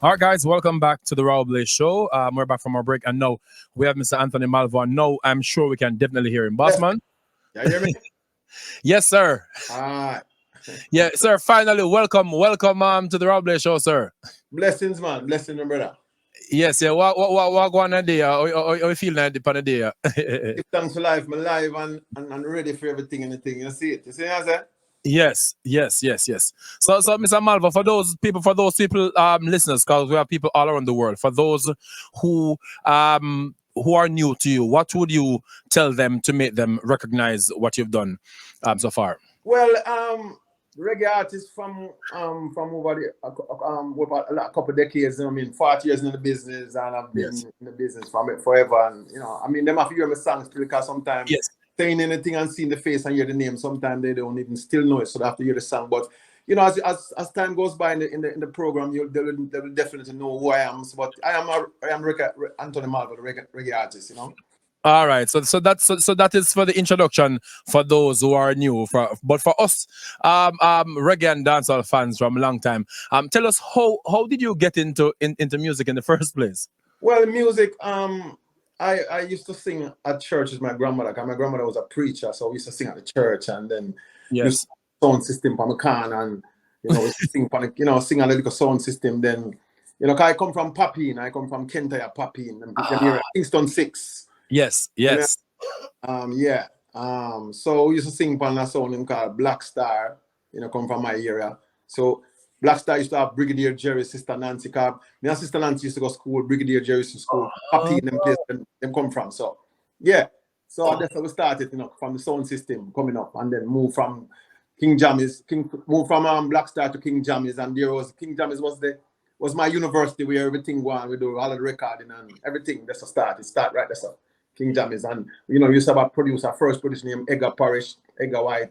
All right, guys, welcome back to the Raul Show. We're back from our break, and now we have Mr. Anthony Malvo. And now I'm sure we can definitely hear him. Boss Yes. man? You hear me? Yes, sir. Ah, Yeah, sir. Finally, welcome to the Raul Show, sir. blessings, man. Blessings, my brother. Yes, yeah. What going on there? How you feeling on the day? Give thanks for life. I'm alive and ready for everything and anything. You see it? You see what I say? Yes. So, Mr. Malvo, for those people, listeners, because we have people all around the world. For those who are new to you, what would you tell them to make them recognize what you've done so far? Well, reggae artist from over a couple of decades. I mean, 40 years in the business, and I've been in the business from it forever. And I mean, them have to hear my songs too, because sometimes saying anything and seeing the face and hear the name, sometimes they don't even still know it, so they have to hear the song. But as time goes by in the program, they will definitely know who I am. But I am Anthony Malvo, the reggae artist. All right, so that is for the introduction for those who are new. But for us, reggae and dancehall fans from a long time, tell us how did you get into music in the first place? Well, music, I used to sing at church with my grandmother, because my grandmother was a preacher, so we used to sing at the church, and then yes, sound system from the can, and we sing sing a little sound system. Then cause I come from Papine, I come from Kentire Papine, and Kingston 6. Yes. So we used to sing on a song called Black Star, come from my area. So Black Star used to have Brigadier Jerry's sister Nancy. My sister Nancy used to go to school, Brigadier Jerry's school, Happy in them place them come from. So so that's how we started, from the sound system coming up, and then move from Black Star to King Jammies, and there was King Jammies was my university where everything went. We do all of the recording and everything. That's a start. It start right there. King Jammies, and we used to have a producer, first producer named Edgar White,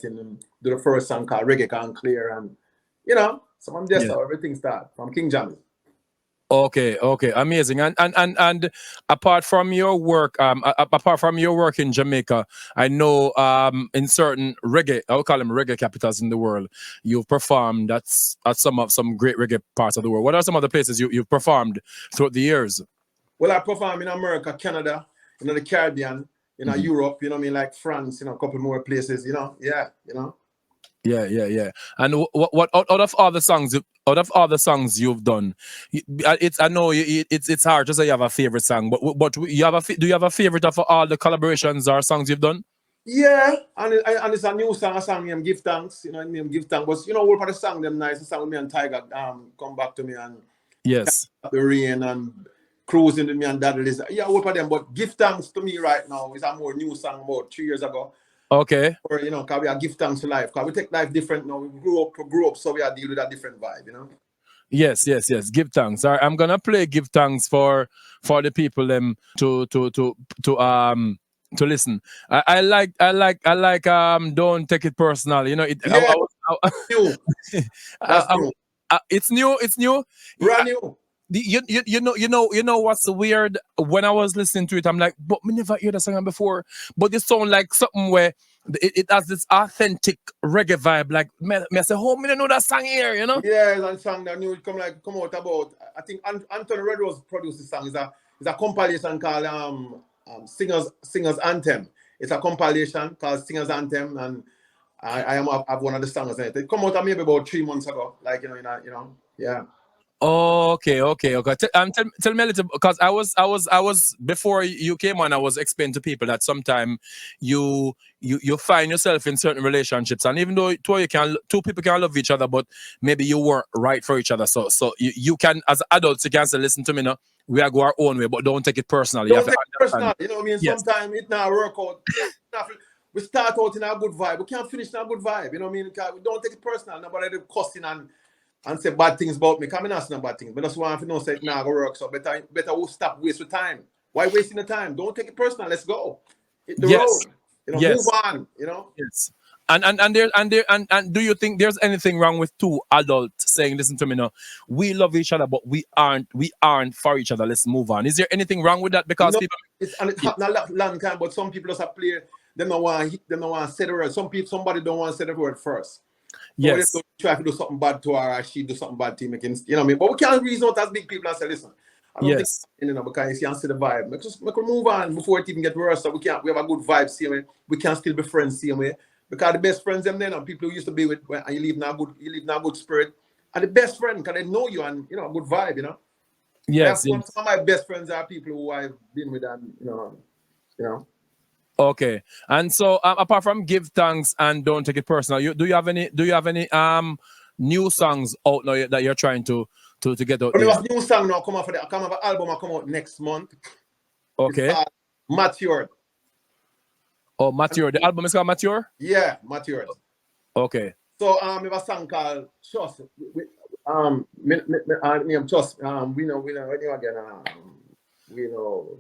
and do the first song called Reggae Can Clear, and so from there, so everything started from King Jammies. Okay, amazing. And apart from your work, in Jamaica, I know in certain reggae, I would call them reggae capitals in the world, you've performed at some great reggae parts of the world. What are some of the places you've performed throughout the years? Well, I performed in America, Canada, the Caribbean, Europe, like France, a couple more places, Yeah. And what out of all the songs you've done, I know it's hard to say you have a favorite song, but do you have a favorite of all the collaborations or songs you've done? Yeah, and it's a new song, named Give Thanks, named Give Thanks. But what part of the song them nice, the song with me and Tiger come back to me, and yes, the rain and cruising with me and Daddy Liz. Yeah, what part of them, but Give Thanks to me right now is a more new song about 3 years ago. Okay. Or because we are give thanks to life. Because we take life different now. We grew up, so we are deal with a different vibe, Yes. Give thanks. All right, I'm gonna play Give Thanks for the people to listen. I like Don't Take It Personal. It's new. Brand new. You know what's weird? When I was listening to it, I'm like, but me never heard the song before. But it sounds like something where it has this authentic reggae vibe. Like me say, oh, me don't know that song here, Yeah, it's a song that new come out about. I think Anthony Redrose produced the song. It's a compilation called Singers Anthem. It's a compilation called Singers Anthem, and I have one of the songs in it. It come out maybe about 3 months ago. Like yeah. Okay. Tell me a little, because I was before you came on, I was explaining to people that sometimes you find yourself in certain relationships, and even though two people can love each other, but maybe you weren't right for each other. So you can, as adults, you can say, listen to me now, we are go our own way, but don't take it personally. Don't take it personal. You know what I mean? Yes. Sometimes it not work out. We start out in a good vibe. We can't finish in a good vibe. You know what I mean? We don't take it personal. Nobody cussing and say bad things about me. Come in asking bad things. But that's why if you don't say it now work. So better we'll stop wasting time. Why wasting the time? Don't take it personal. Let's go. Hit the road. Move on. Yes. And do you think there's anything wrong with two adults saying, listen to me now, we love each other, but we aren't for each other. Let's move on. Is there anything wrong with that? Because people, it's happened a long time, but some people just play. They don't want to say the word. Somebody don't want to say the word first. Yes. So try to do something bad to her, or she do something bad to him, you know what I mean? But we can't reason out as big people and say, listen, I don't think, you know, because you see and see the vibe. We can move on before it even get worse. So we have a good vibe, same way. We can still be friends, same way. Because the best friends them then, and people who used to be with, and you live in a good spirit, are the best friend because they know you and, you know, a good vibe, you know. Yes. Some of my best friends are people who I've been with, and you know. Okay. And so apart from Give Thanks and Don't Take It Personal, do you have any new songs out now that you're trying to get out? But there was new song now come out for the album will come out next month. Okay. It's Mature. Oh, Mature. The album is called Mature? Yeah, Mature. Okay. So we have a song called Trust. Name Trust. We know again. We know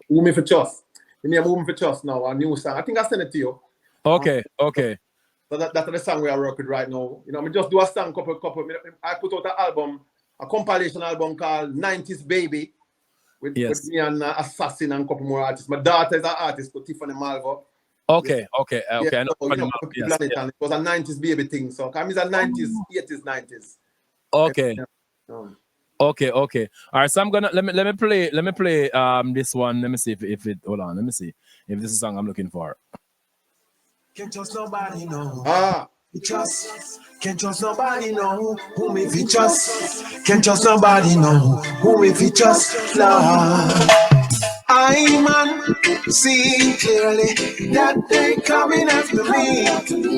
Who Me For Trust. The name Who Me For Trust now, a new song. I think I sent it to you. Okay. Okay. So that's the song we are working right now. You know, I just do a song couple. I put out an album, a compilation album called 90s Baby with me and Assassin and a couple more artists. My daughter is an artist, Tiffany Malvo. Okay. Okay. Okay. Yeah, I know. It was a 90s baby thing. So I'm a 90s, 80s, 90s. Okay. Okay. Okay. All right. So I'm gonna let me play this one. Let me see if it hold on. Let me see if this is the song I'm looking for. Can't trust nobody, no. Can't trust nobody, no. Whom if you trust? Can't trust nobody, no. Whom if you trust? Lord. I man see clearly that they coming after me,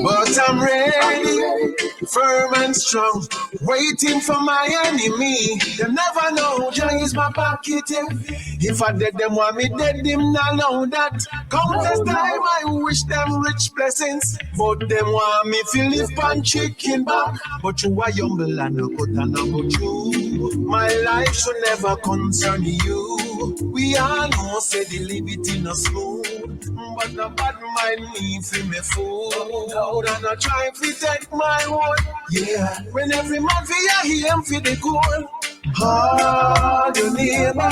but I'm ready, firm and strong, waiting for my enemy. They never know joy is my pocket. If I dead them want me dead, them not know that. Countless time I wish them rich blessings, but them want me to live on chicken back. But you are humble and no good and no good you. My life should never concern you. We all know say the liberty no smooth, but the bad mind me for me fool. And I try to take my word. Yeah, when every man for your him for the goal. Hard your neighbor.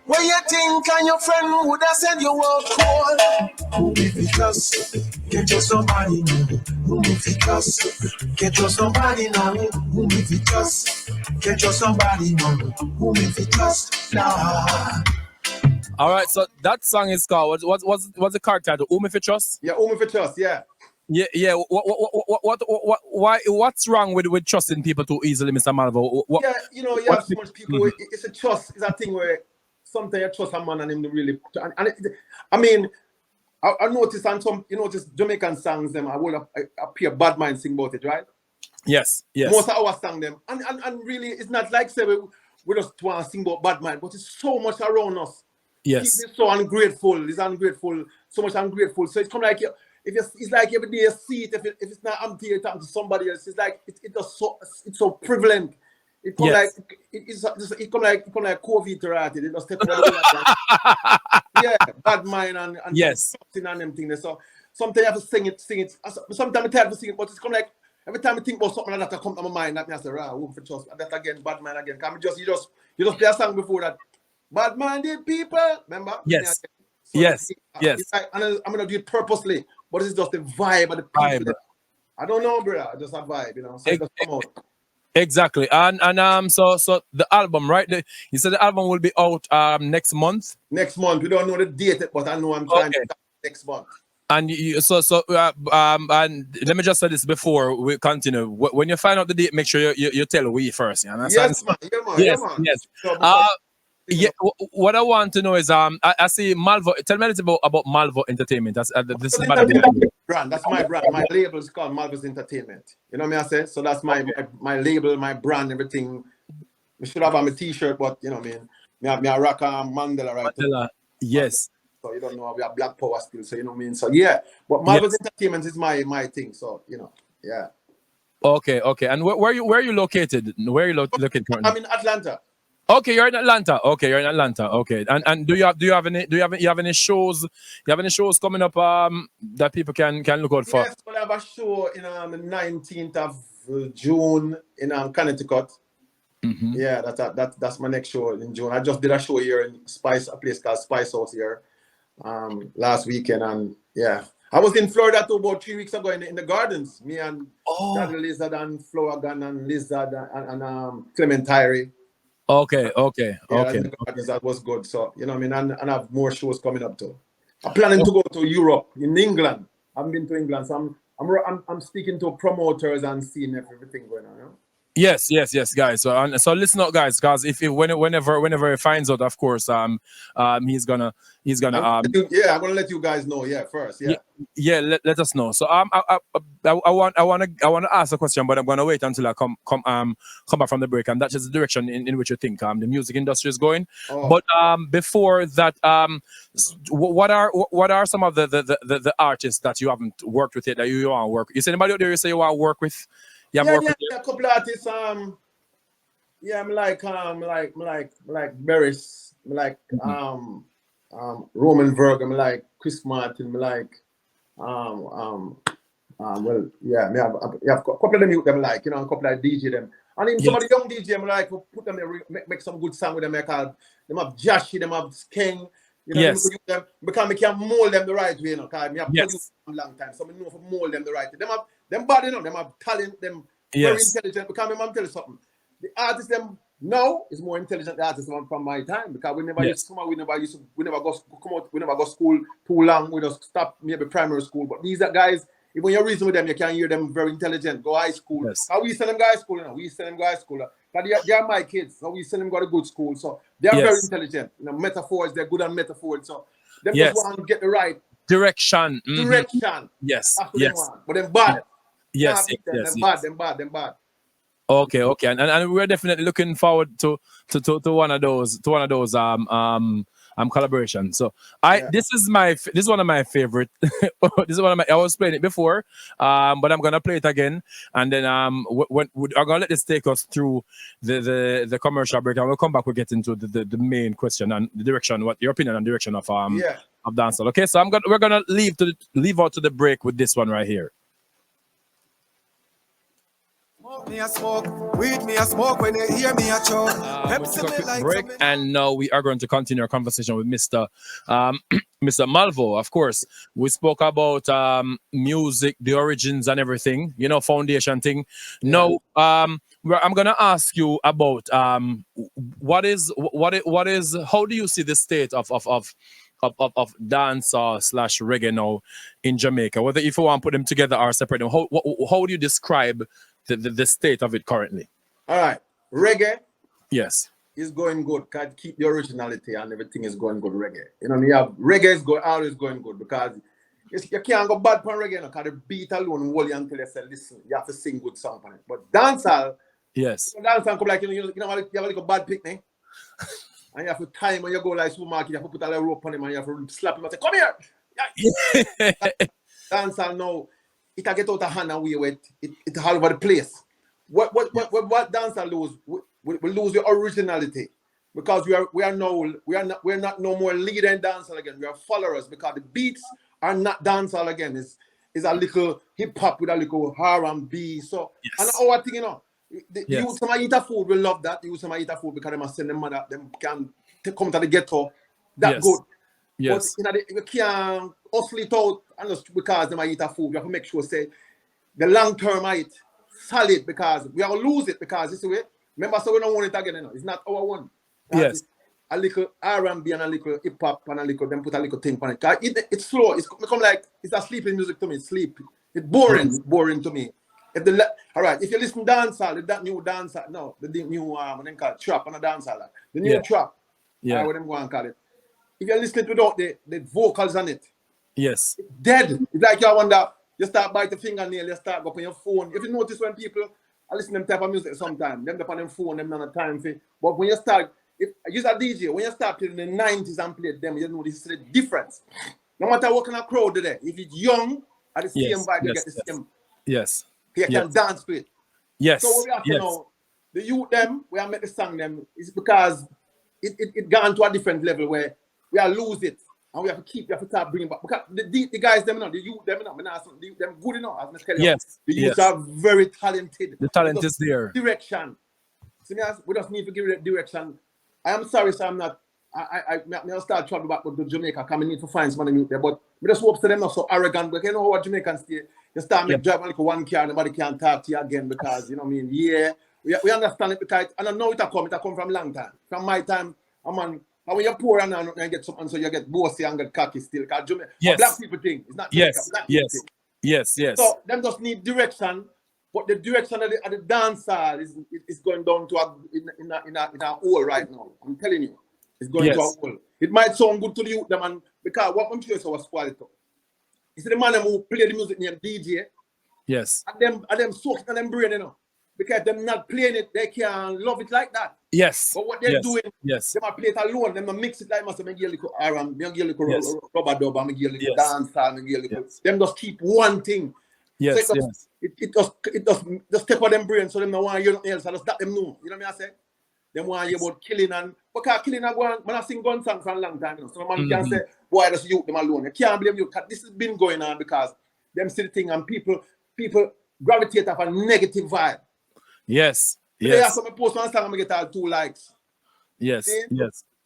What you think and your friend would have said you were cool. Who if you trust? Can't trust somebody now. Who if you trust? Can't trust somebody now. Who if you trust? Can't trust somebody now. Who if you trust? Nah. All right, so that song is called what's the card title? Whom If You Trust? Yeah, Whom If You Trust. Yeah. Yeah. What's wrong with trusting people too easily, Mr. Malvo? Yeah, you know, you have so much people. It's a trust. It's a thing where sometimes you trust a man and him really. I mean, I noticed on some, you notice Jamaican songs them. I will appear bad mind sing about it, right? Yes. Most of our song them, and really, it's not like say we just want to sing about bad mind, but it's so much around us. Yes. People so ungrateful. It's ungrateful. So much ungrateful. So it's come like it's like every day you see it. If it's not empty, you're talking to somebody else. It's like it's so prevalent. It come like it come like COVID to it. Just take yeah, bad mind and yes, and them things. So sometimes you have to sing it. Sometimes I have to sing it, but it's come like every time I think about something like that, come to my mind. That me I say, Whom For Trust. And that again, bad mind again. Can you just play a song before that? Bad-minded people, remember? Yes. So yes. Like, and I'm gonna do it purposely, but it's just the vibe of the people. I don't know, brother. Just a vibe, you know. So just come out. Exactly. And so the album, right? You said the album will be out next month. Next month. We don't know the date, but I know I'm trying to start next month. And and let me just say this before we continue. When you find out the date, make sure you tell we first. You understand? Yes, man. Yes. Yeah, what I want to know is I see Malvo. Tell me a little about Malvo Entertainment. This is brand. That's my brand. My label is called Malvo's Entertainment. You know what I say? So that's my label, my brand, everything. We should have on my t-shirt, but you know what I mean. Me a rock Mandela, right? Mandela. Yes. So you don't know we have Black Power still. So you know what I mean. So yeah, but Malvo's Entertainment is my thing. So you know, yeah. Okay. And where are you located? Where are you located currently? I'm in Atlanta. Okay, you're in Atlanta. Okay. And do you have any shows? You have any shows coming up that people can look out for? Yes, well, I have a show in the 19th of June in Connecticut. Mm-hmm. Yeah, that's my next show in June. I just did a show here in a place called Spice House here last weekend, and yeah, I was in Florida too about 3 weeks ago in the gardens. Me and Daddy Oh, Lizard and Flower Gun and Lizard and Clement Tyree. okay, okay, Yeah, okay. in the gardens, that was good. So, you know what I mean? And I have more shows coming up too. I'm planning to go to Europe, in England. I haven't been to England, so I'm speaking to promoters and seeing everything going on. You know? Yes, yes, yes, guys. So listen up, guys, because whenever he finds out, of course, he's gonna I'm gonna let you guys know. Yeah, first. yeah, Yeah. yeah, let us know. So I want to ask a question, but I'm gonna wait until I come back from the break, and that's just the direction in which you think the music industry is going. Oh. But before that, what are some of the artists that you haven't worked with yet that you want to work? Is anybody out there you say you want to work with? Yeah, a couple of artists. Yeah, I'm like Beres, I'm like Roman Verg, I'm like Chris Martin, I'm like well, yeah, me have a couple of them you them like, you know, a couple of DJ them. And even some of the young DJ, I'm like, put them there, make some good song with them. Like, them have Joshy, them have Skeng, you know, Yes. them, because I can mold them the right way, you know, because I have Yes. produced them a long time, so I know for mold them the right way. Them body, you know, them have talent, them very Yes. intelligent. Because I'm tell you something, the artists them now is more intelligent than the artists from my time, because we never used to come out, we never go school too long, we just stop maybe primary school. But these are guys, if when you reason with them, you can hear them very intelligent, go high school. Yes. How we send them guys school, you know, we send them guys school. Because they are my kids, so we send them go to good school. So they are very intelligent. You know, metaphors, they're good on metaphors. So them just want to get the right direction. direction. Yes. That's what Yes. they want. But them bad. Yes. Nah, Yes. them bad. Okay. And we're definitely looking forward to one of those collaborations. So this is one of my favorite. This is one of my. I was playing it before, but I'm gonna play it again, and then I'm gonna let this take us through the commercial break, and we'll come back. We'll get into the main question and the direction. What your opinion and direction of dancehall? Okay, so we're gonna leave out to the break with this one right here. Me a smoke, weed me a smoke when you hear me a choke. We'll take a quick break, and now we are going to continue our conversation with Mr. Mr. Malvo. Of course, we spoke about music, the origins, and everything. You know, foundation thing. Yeah. Now, I'm gonna ask you about what is how do you see the state of dancehall / reggae now in Jamaica? Whether if you want to put them together or separate them, how do you describe the state of it currently? All right, reggae. Yes. Is going good. Can't keep the originality and everything is going good. Reggae, you know, you have reggae is always going good because you can't go bad on reggae, you know, because the beat alone will you until you say listen. You have to sing good song on it. But dancehall, yes, dancehall come like you have a little bad picnic, and you have to time when you go like supermarket, you have to put a little rope on him and you have to slap him and say, "Come here." Dancehall now, it can get out of hand and we wait. It all over the place. What dancehall lose? We lose the originality because we are not no more leader in dancehall again. We are followers because the beats are not dancehall again. It's a little hip hop with a little R&B. So and our thing, you know, the youth some eat a food will love that. The youth some eat a food because they must send them mother them can come to the ghetto. That good. Yes. But you can't hustle it out and just because they might eat a food. You have to make sure say the long term might solid because we are gonna lose it because this way. Remember, so we don't want it again, you know. It's not our one. Yes. A little R&B and a little hip hop and a little, then put a little thing on it. It's slow. It's become like, it's a sleeping music to me. It's sleepy. It's boring to me. All right, if you listen to dancehall, that new dancehall, no, the new, what they call it, trap and a dancehall. The new trap, what them go and call it. If you listen without the vocals on it, yes, it's dead. It's like you wonder, you start bite the fingernail, you start go up on your phone. If you notice when people, I listen to them type of music sometimes. Them on them phone, them not a time for. But when you start, if you a DJ, when you start playing in the 90s and play them, you know this is the difference. No matter what kind of crowd there, if it's young, at the same vibe, you get the same. Yes. You can dance to it. Yes. So what we have to know, the youth them, we are make the song them, is because it gone to a different level where we are lose it. And we have to start bringing back. Because the guys, them, you know, the youth, them, you know, them good enough. As I tell you, the youth are very talented. The talent is there. Direction. So we just need to give it direction. I am sorry, so I'm not I start traveling back to Jamaica, because I need to find somebody out there. But I just hope to them not so arrogant, but you know how Jamaicans stay. You start make drive like one car, nobody can talk to you again because, you know what I mean? Yeah, we understand it because, and I know it come from a long time. From my time, and when you're poor and you get something, so you get bossy and get cocky still. Because Jamaica, black people thing, it's not Jamaica, black people thing. Yes. So them just need direction, but the direction of the dancehall is going down to in a hole right now. I'm telling you, it's going to a hole. It might sound good to the youth, man, because what I'm sure is our spoiled. It's the man who play the music named DJ. Yes. And them soak in them brain, you know, because them not playing it, they can't love it like that. Yes. But what they're doing, they might play it alone. Them mix it like myself. I give a little R&B, I give a little rubber dub, I give a little dancehall, I give a little. Them just keep one thing. Yes. So it just take out them brain, so them don't want to hear nothing else. I just let them know. You know what I say? Them want to hear about killing and because killing a one. Man, I sing gun song for a long time. You know? So man can say, "Why does you them alone?" You can't blame you. This has been going on because them see the thing and people gravitate off a negative vibe. Yes. They have some post one song, I get all 2 likes. Yes. See?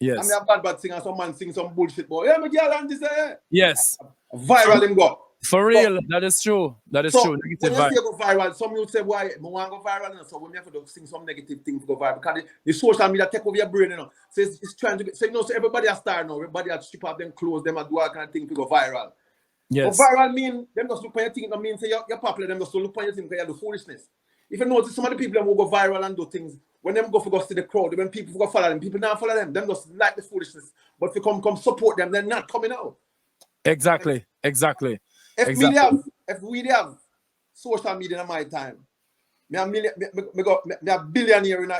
Yes. And a bad singer, some man sing some bullshit, boy. Yeah, my girl and this. Yes. Viral him go. For real, that is true. That is true. Negative when you say go viral, some you say, why I want to go viral? So we have to sing some negative thing to go viral because the social media take over your brain, you know. So it's trying to get, so you know, so everybody a star now. Everybody has to strip off them clothes, them and do all kind of thing to go viral. Yes. But viral mean them just look on your thing. It mean say you're popular. Them just look on your thing because you do foolishness. If you notice, some of the people who go viral and do things, when them go see the crowd, when people go follow them, people not follow them. Them just like the foolishness. But if you come support them, they're not coming out. Exactly. If we have social media in my time, me a billionaire in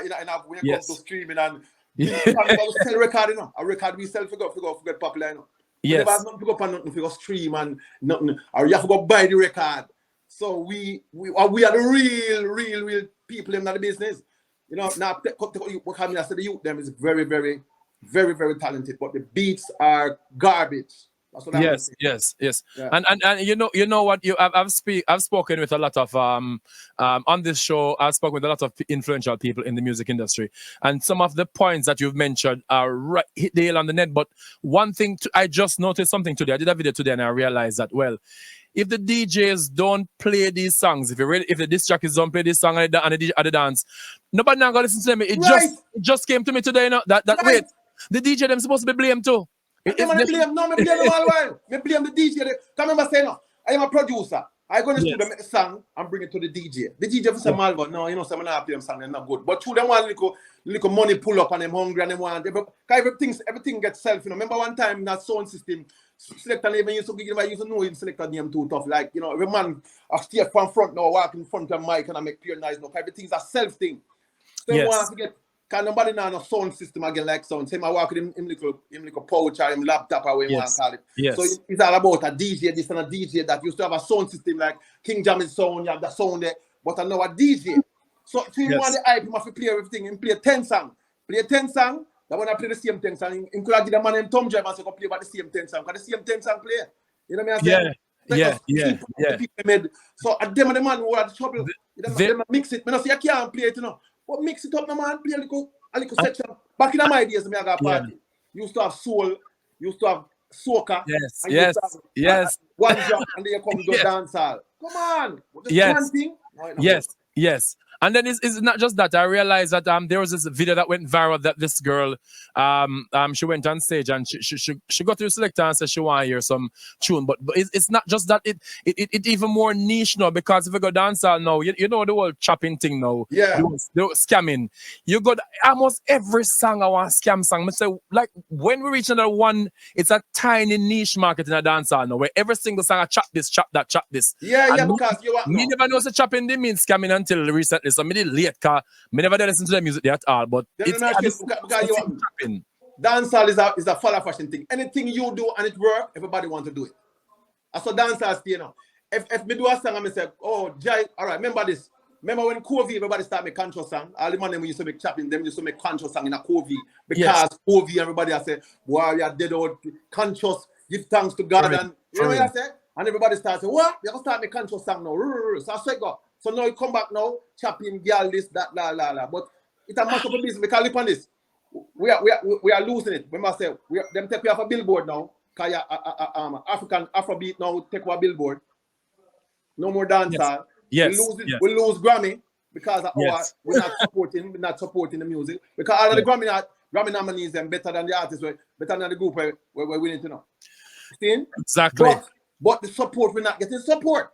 when it comes to streaming and sell record, you know. A record we sell for get popular, you know. Yes. We have nothing to go and nothing for stream and nothing, or you have to go buy the record. So we are the real people in the business. You know, now what I said, the youth them is very, very, very, very talented, but the beats are garbage. That's what yes. Yeah. And you know what, I've spoken with a lot of on this show. I've spoken with a lot of influential people in the music industry, and some of the points that you've mentioned are right, hit the nail on the net. But one thing I just noticed something today. I did a video today, and I realized that if the DJs don't play these songs, if the disc jockeys don't play this song at the dance, nobody now gonna listen to them. It just came to me today, you know, that wait, the DJ them supposed to be blamed too. I blame them all while. I blame the DJ. Come remember saying, no, I am a producer. I go to the studio, make the song and bring it to the DJ. The DJ for some Malvo, no, you know, some not play them song, they're not good. But through them one little money pull up and them hungry and them want everything gets self. You know, remember one time in that sound system, selector even used to know him selector name too tough. Like, you know, every man I stay from front now, walk in front of the mic and I make pure noise. No, everything's a self thing. So you want to get. Can nobody now no sound system again like sound? Same I walk with him little pouch or him laptop or whatever you want to call it. Yes. So it's all about a DJ, this and a DJ that used to have a sound system like King Jammy's sound, you have the sound there, but I know a DJ. So you want the hype, you have to play everything and play 10 songs. Play 10 songs, that when I play the same 10 songs, he could have given the man him thumb drive and say go play about the same 10 songs, because the same 10 songs play. You know what I mean? Yeah. So at them the man who had trouble, they mix it. I don't say I can't play it, you know. But mix it up, no man, play a little section. Back in my days, I got a party. You used to have soul, you used to have soca. Yes. One drop and then you come to dancehall. Come on. One thing. Yes. And then it's not just that. I realized that there was this video that went viral that this girl she went on stage and she got to the selector and said she want to hear some tune. But it's not just that, it even more niche now, because if you go dancehall now, you know the whole chopping thing now. Yeah. The scamming. You got almost every song I want scam song. I say, like when we reach another one, it's a tiny niche market in a dancehall now where every single song I chop this, chop that, chop this. Yeah, and because you want me never know the chopping they mean scamming until recently. So me did late because me never did listen to the music there at all. But it's chopping. Dancehall is a follow fashion thing. Anything you do and it work, everybody want to do it. I saw dancehall, you know. If me do a song and me say, oh, Jai, all right, remember this. Remember when COVID, everybody start make contra song. All the man them used to make chopping, them used to make contra song in a COVID. Because COVID, everybody I say, boy, you are dead out, conscious, give thanks to God. And you know what I say? And everybody starts saying, what? You're going to start make conscious song now. So I say, go. So now you come back now, chopping, girl, this, that, la. But it's a massive business because look on this. we are losing it. We must say them take we off a billboard now. Cause African Afrobeat now take our billboard. No more dancehall. Yes. We lose Grammy because of we're not supporting the music. Because all of the Grammy nominees them better than the artists, better than the group where we need to know. See? Exactly. But the support, we're not getting support.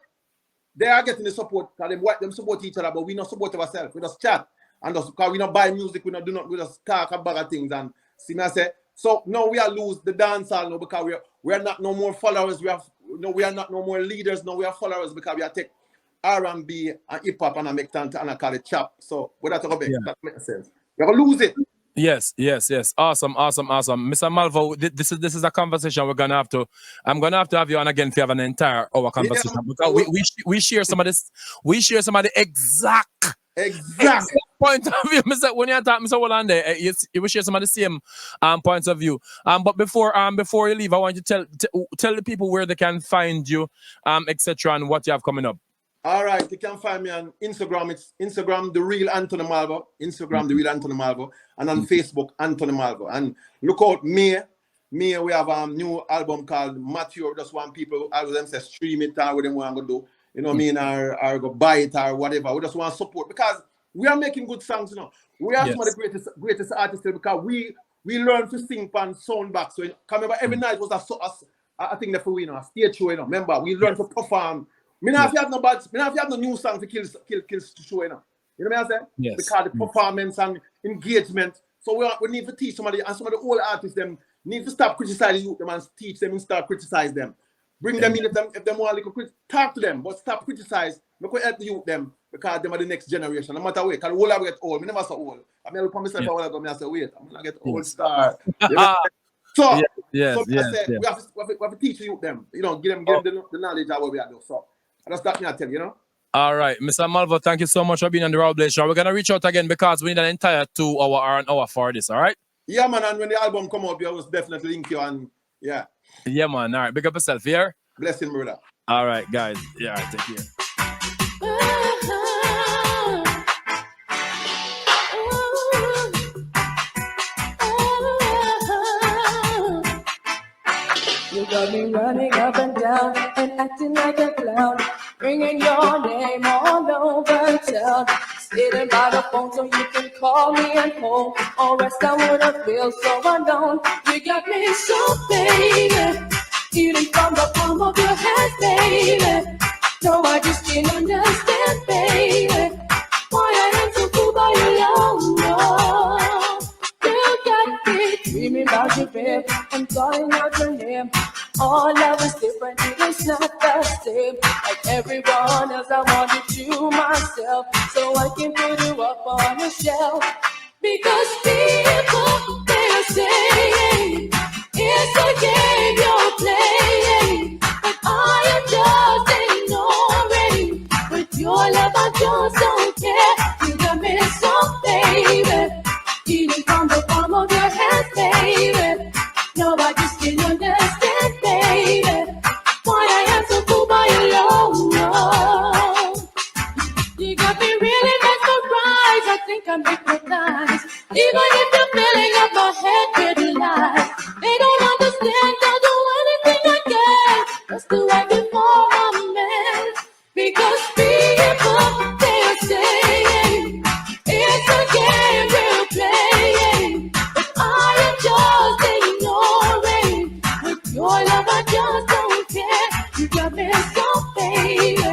They are getting the support because them support each other, but we not support ourselves. We just chat. And just because we don't buy music, we just talk about things. And see me I say, so now we are lose the dancehall now because we are not no more followers. We are not no more leaders. Now we are followers because we are take R&B and hip hop and I make and I call it chop. So that makes sense. We're gonna lose it. Yes. Awesome. Mr. Malvo, this is a conversation I'm gonna have to have you on again if you have an entire hour conversation. Because we share some of this, the exact point of view. Mr. When you talk, Mr. Wolande, you will share some of the same points of view. But before you leave, I want you to tell the people where they can find you, etc., and what you have coming up. All right, you can find me on Instagram. It's Instagram, The Real Anthony Malvo. Instagram, The Real Anthony Malvo. And on Facebook, Anthony Malvo. And look out, May, we have a new album called Matthew. Just want people, I would say, stream it or whatever I'm going to do. You know what I mean? Or go buy it or whatever. We just want support because we are making good songs, you know. We are some of the greatest artists because we learn to sing on sound back. So, remember, every night was a thing that for we, you know, a stage show, you know. Remember, we learn to perform. Me not have no new song to kill show, you know. You know what I'm saying? Yes. Because the performance and engagement. So we need to teach somebody, and some of the old artists them need to stop criticizing them and teach them and start criticize them. Bring them in if they want to talk to them, but stop criticize. We can help the youth them because them are the next generation. No matter what, because all I get old. I never so old. I mean, I promise myself I go. I say, wait, I'm gonna get old star. So we have to teach the youth them. You know, give them the knowledge of what we are doing. So. That's that me I tell you, you know. All right, Mr. Malvo, thank you so much for being on the Raul Blaze Show. We're gonna reach out again because we need an entire 2 hour or an hour for this. All right. Yeah, man. And when the album come up, I was definitely link you and yeah. Yeah, man. All right, big up yourself here. Blessing, brother. All right, guys. Yeah, all right, take care. You got me running up and down and acting like a clown, bringing your name all over town. Sitting by the phone so you can call me at home, or else I wouldn't feel so alone. You got me so baby, eating from the palm of your hand, baby. No, I just can't understand, baby, why I am so cool by you, no. You got me dreaming about you, babe, and calling out your name. All love is different, it is not the same. Like everyone else, I wanted you myself, so I can put you up on a shelf. Because people, they're saying it's a game you're playing, but I am just ignoring. With your love, I just don't care. You got me so, baby, eating from the palm of your hand, baby. No, I just can't understand, baby, why I am so cool by alone. You got me really mesmerized. I think I'm hypnotized. Even if the feeling of my head crystallized, they don't understand. I'll do anything I can just to act before my man. Because people, they're saying it's a game we're playing, but I am just ignoring. With your love, I just don't care. You got me so, baby,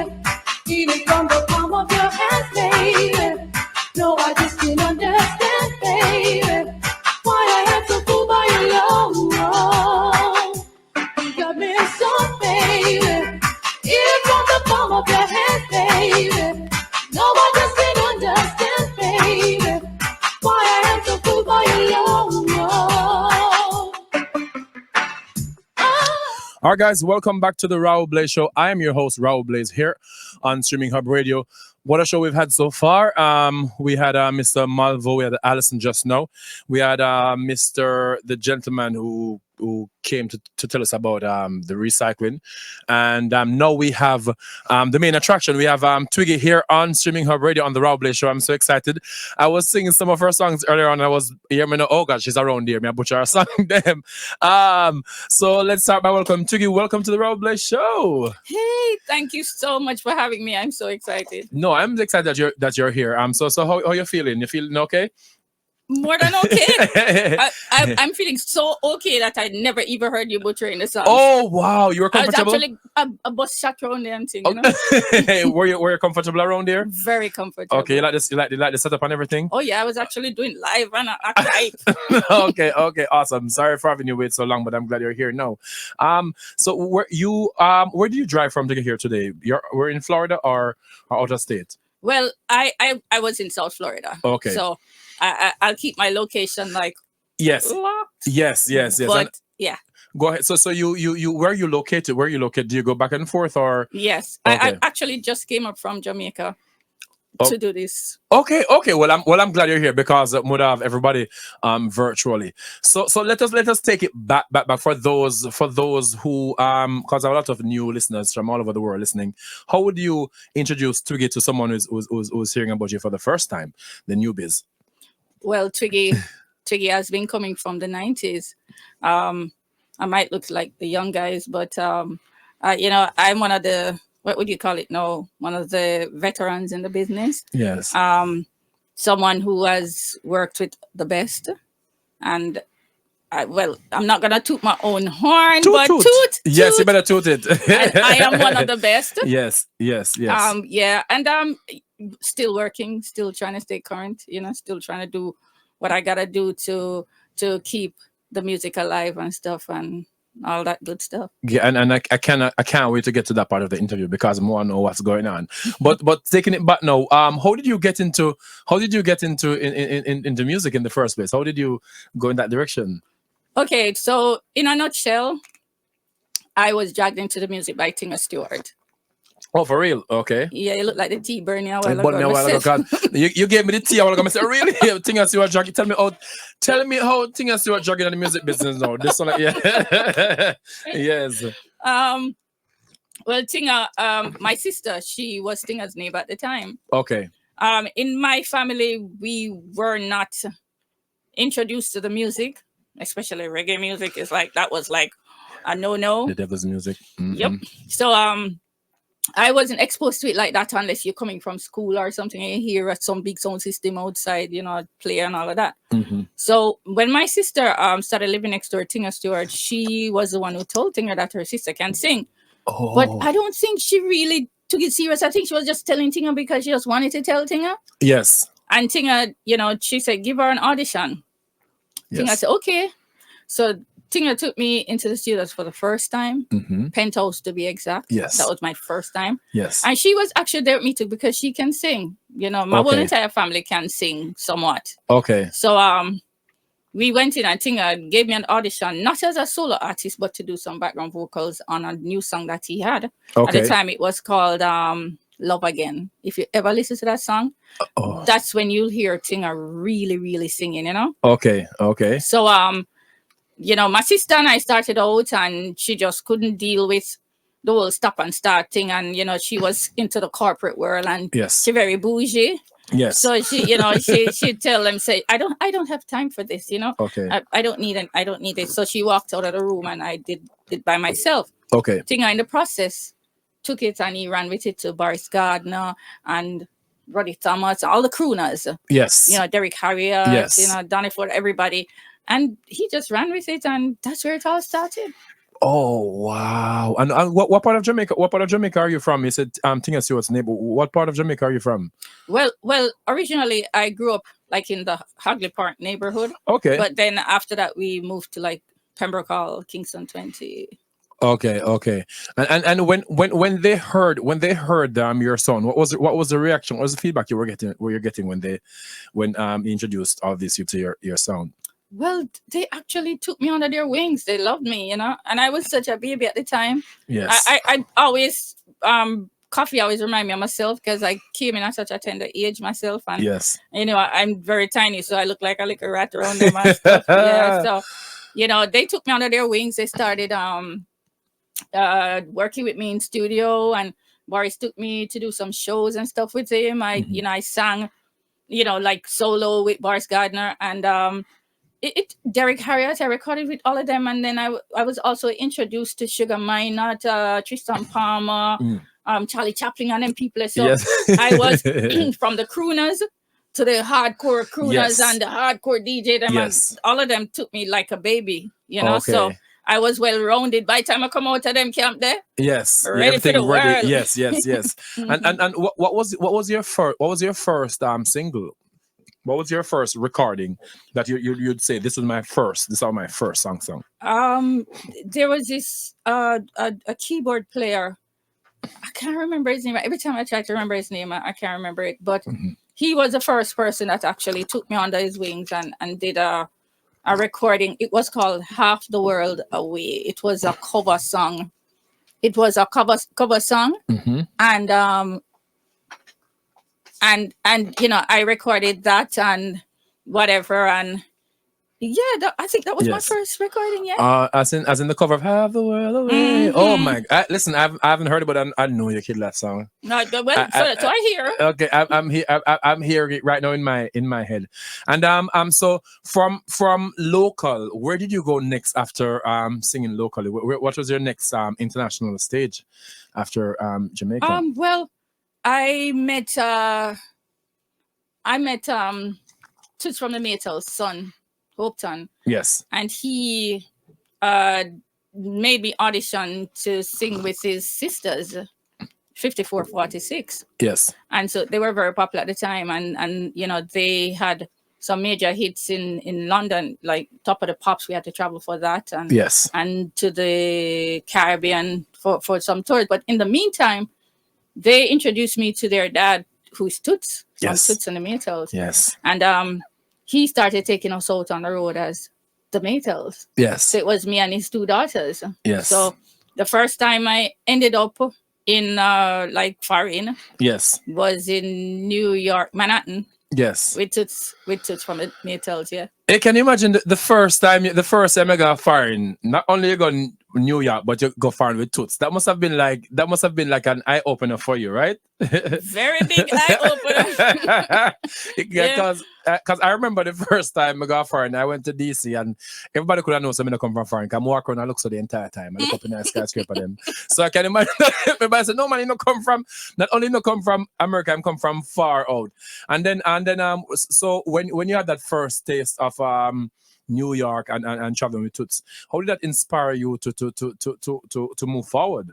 eating from the palm of your hand, baby. No, I just can't understand, baby, why I am so cool by alone. You got me so, baby, eating from the palm of your hand, baby. No, I just can't understand, baby, why I am so cool by alone. All right, guys, welcome back to the Raul Blaze Show. I am your host, Raul Blaze, here on Streaming Hub Radio. What a show we've had so far. We had Mr. Malvo, we had Allison just now. We had the gentleman who who came to tell us about the recycling. And now we have the main attraction. We have Twiggy here on Streaming Hub Radio on the Raul Blaze Show. I'm so excited. I was singing some of her songs earlier on. I was hearing, oh God, she's around here. Me I butcher her song them. So let's start by welcome Twiggy. Welcome to the Raul Blaze Show. Hey, thank you so much for having me. I'm so excited. No, I'm excited that you're here. So how you feeling? You feeling okay? More than okay. I'm feeling so okay that I never even heard you butchering the song. Oh wow, you were comfortable. I was actually a bus shot around there and thing, you know? were you comfortable around here? Very comfortable. Okay, you like this? You like the setup and everything? Oh yeah, I was actually doing live and live. okay, awesome. Sorry for having you wait so long, but I'm glad you're here now. So where do you drive from to get here today? We're in Florida or out of state? Well, I was in South Florida. Okay. So I'll keep my location like yes. locked. Yes. But yeah. Go ahead. So you where are you located? Where are you located? Do you go back and forth or? Yes. Okay. I actually just came up from Jamaica to do this. Okay. Well, I'm glad you're here because would have everybody virtually. So let us take it back for those who because I have a lot of new listeners from all over the world listening. How would you introduce Twiggy to someone who's hearing about you for the first time, the newbies? Well, Twiggy has been coming from the 90s. I might look like the young guys, but I'm one of the, what would you call it now? One of the veterans in the business. Yes. Someone who has worked with the best. And I'm not gonna toot my own horn, but toot. Yes, you better toot it. I am one of the best. Yes. Yeah, and I'm still working, still trying to stay current. Still trying to do what I gotta do to keep the music alive and stuff and all that good stuff. Yeah, and I can't wait to get to that part of the interview because I want to know what's going on. But taking it back now, how did you get into into music in the first place? How did you go in that direction? Okay, so in a nutshell, I was dragged into the music by Tinga Stewart. Oh, for real? Okay. Yeah, you look like the tea burning a But while ago. God, you gave me the tea a while ago. I said, really? Tinga Stewart dragging. Tell me how Tinga Stewart dragging in the music business now. This one, yeah. Yes. Well, Tinga, my sister, she was Tinga's neighbor at the time. Okay. In my family, we were not introduced to the music, especially reggae music. That was like a no. The devil's music. Mm-hmm. Yep. So I wasn't exposed to it like that unless you're coming from school or something and you hear at some big sound system outside, play and all of that. Mm-hmm. So when my sister started living next door, Tinga Stewart, she was the one who told Tinga that her sister can sing. Oh. But I don't think she really took it serious. I think she was just telling Tinga because she just wanted to tell Tinga. Yes. And Tinga, she said, give her an audition. Yes. Tinga said, okay. So Tinga took me into the studios for the first time, mm-hmm. Penthouse to be exact. Yes. That was my first time. Yes. And she was actually there with me too because she can sing. My whole entire family can sing somewhat. Okay. So we went in and Tinga gave me an audition, not as a solo artist, but to do some background vocals on a new song that he had. Okay. At the time, it was called Love Again. If you ever listen to that song, that's when you'll hear Tinga really, really singing, Okay. So, my sister and I started out and she just couldn't deal with the whole stop and start thing. And, she was into the corporate world and yes. she very bougie. Yes. So she, she'd tell them, say, I don't have time for this, Okay. I don't need it. So she walked out of the room and I did it by myself. Okay. Tinga in the process took it and he ran with it to Boris Gardner and Roddy Thomas, all the crooners. Yes. Derek Harrier, yes. Donny Ford, everybody. And he just ran with it and that's where it all started. Oh wow! And what part of Jamaica? What part of Jamaica are you from? You said Tinga Stewart's neighbor. What part of Jamaica are you from? Well, originally I grew up like in the Hagley Park neighborhood. Okay. But then after that we moved to like Pembroke Hall, Kingston 20. Okay. And when they heard your song, what was the reaction? What was the feedback you were getting when he introduced all this to your sound? Well, they actually took me under their wings. They loved me, and I was such a baby at the time. Yes. I always coffee always remind me of myself because I came in at such a tender age myself, and yes, I'm very tiny, so I look like a little rat around them and stuff. Yeah, so you know, they took me under their wings. They started working with me in studio, and Boris took me to do some shows and stuff with him. I sang, you know, like solo with Boris Gardner, and Derek Harriott. I recorded with all of them, and then I was also introduced to Sugar Minott, Tristan Palmer, Charlie Chaplin, and them people. So Yes. I was from the crooners to the hardcore crooners Yes. and the hardcore DJ. Them, Yes. and all of them took me like a baby, you know. Okay. So I was well rounded. By the time I come out of them camp there, Yes. ready for the ready. world. Yes. And what was your first single? What was your first recording that you'd say this is my first? This is my first song. There was this a keyboard player. I can't remember his name. Every time I try to remember his name, I can't remember it. But he was the first person that actually took me under his wings and did a recording. It was called Half the World Away. It was a cover song. It was a cover song, and you know, I recorded that and whatever, and yeah, I think that was my first recording. Yeah. As in the cover of Half the World Away. Oh my! Listen, I haven't heard it, but I know you killed that song. No, so I hear. Okay, I'm hearing it right now in my head, and so from local, where did you go next after singing locally? What was your next international stage after Jamaica? Well, I met Toots from the Maytals' son, Hopeton. Yes. And he made me audition to sing with his sisters, 5446. Yes. And so they were very popular at the time, and you know, they had some major hits in London, like Top of the Pops. We had to travel for that, and and to the Caribbean for some tours. But in the meantime, they introduced me to their dad, who's Toots from Toots and the Maytals. Yes. And he started taking us out on the road as the Maytals. Yes. So it was me and his two daughters. Yes. So the first time I ended up in like foreign was in New York, Manhattan. Yes. With Toots from the Maytals, yeah. Hey, can you imagine the first time I got foreign, not only you go in New York, but you go foreign with Toots. That must have been like an eye opener for you, right? Very big eye opener. Because I remember the first time I got foreign, I went to DC and everybody could have known something come from foreign. I'm walking around and look so the entire time. I look up in the skyscraper them. So I can imagine everybody said, no man, you not come from America, I come from far out. And then so when you had that first taste of New York and traveling with Toots, how did that inspire you to move forward?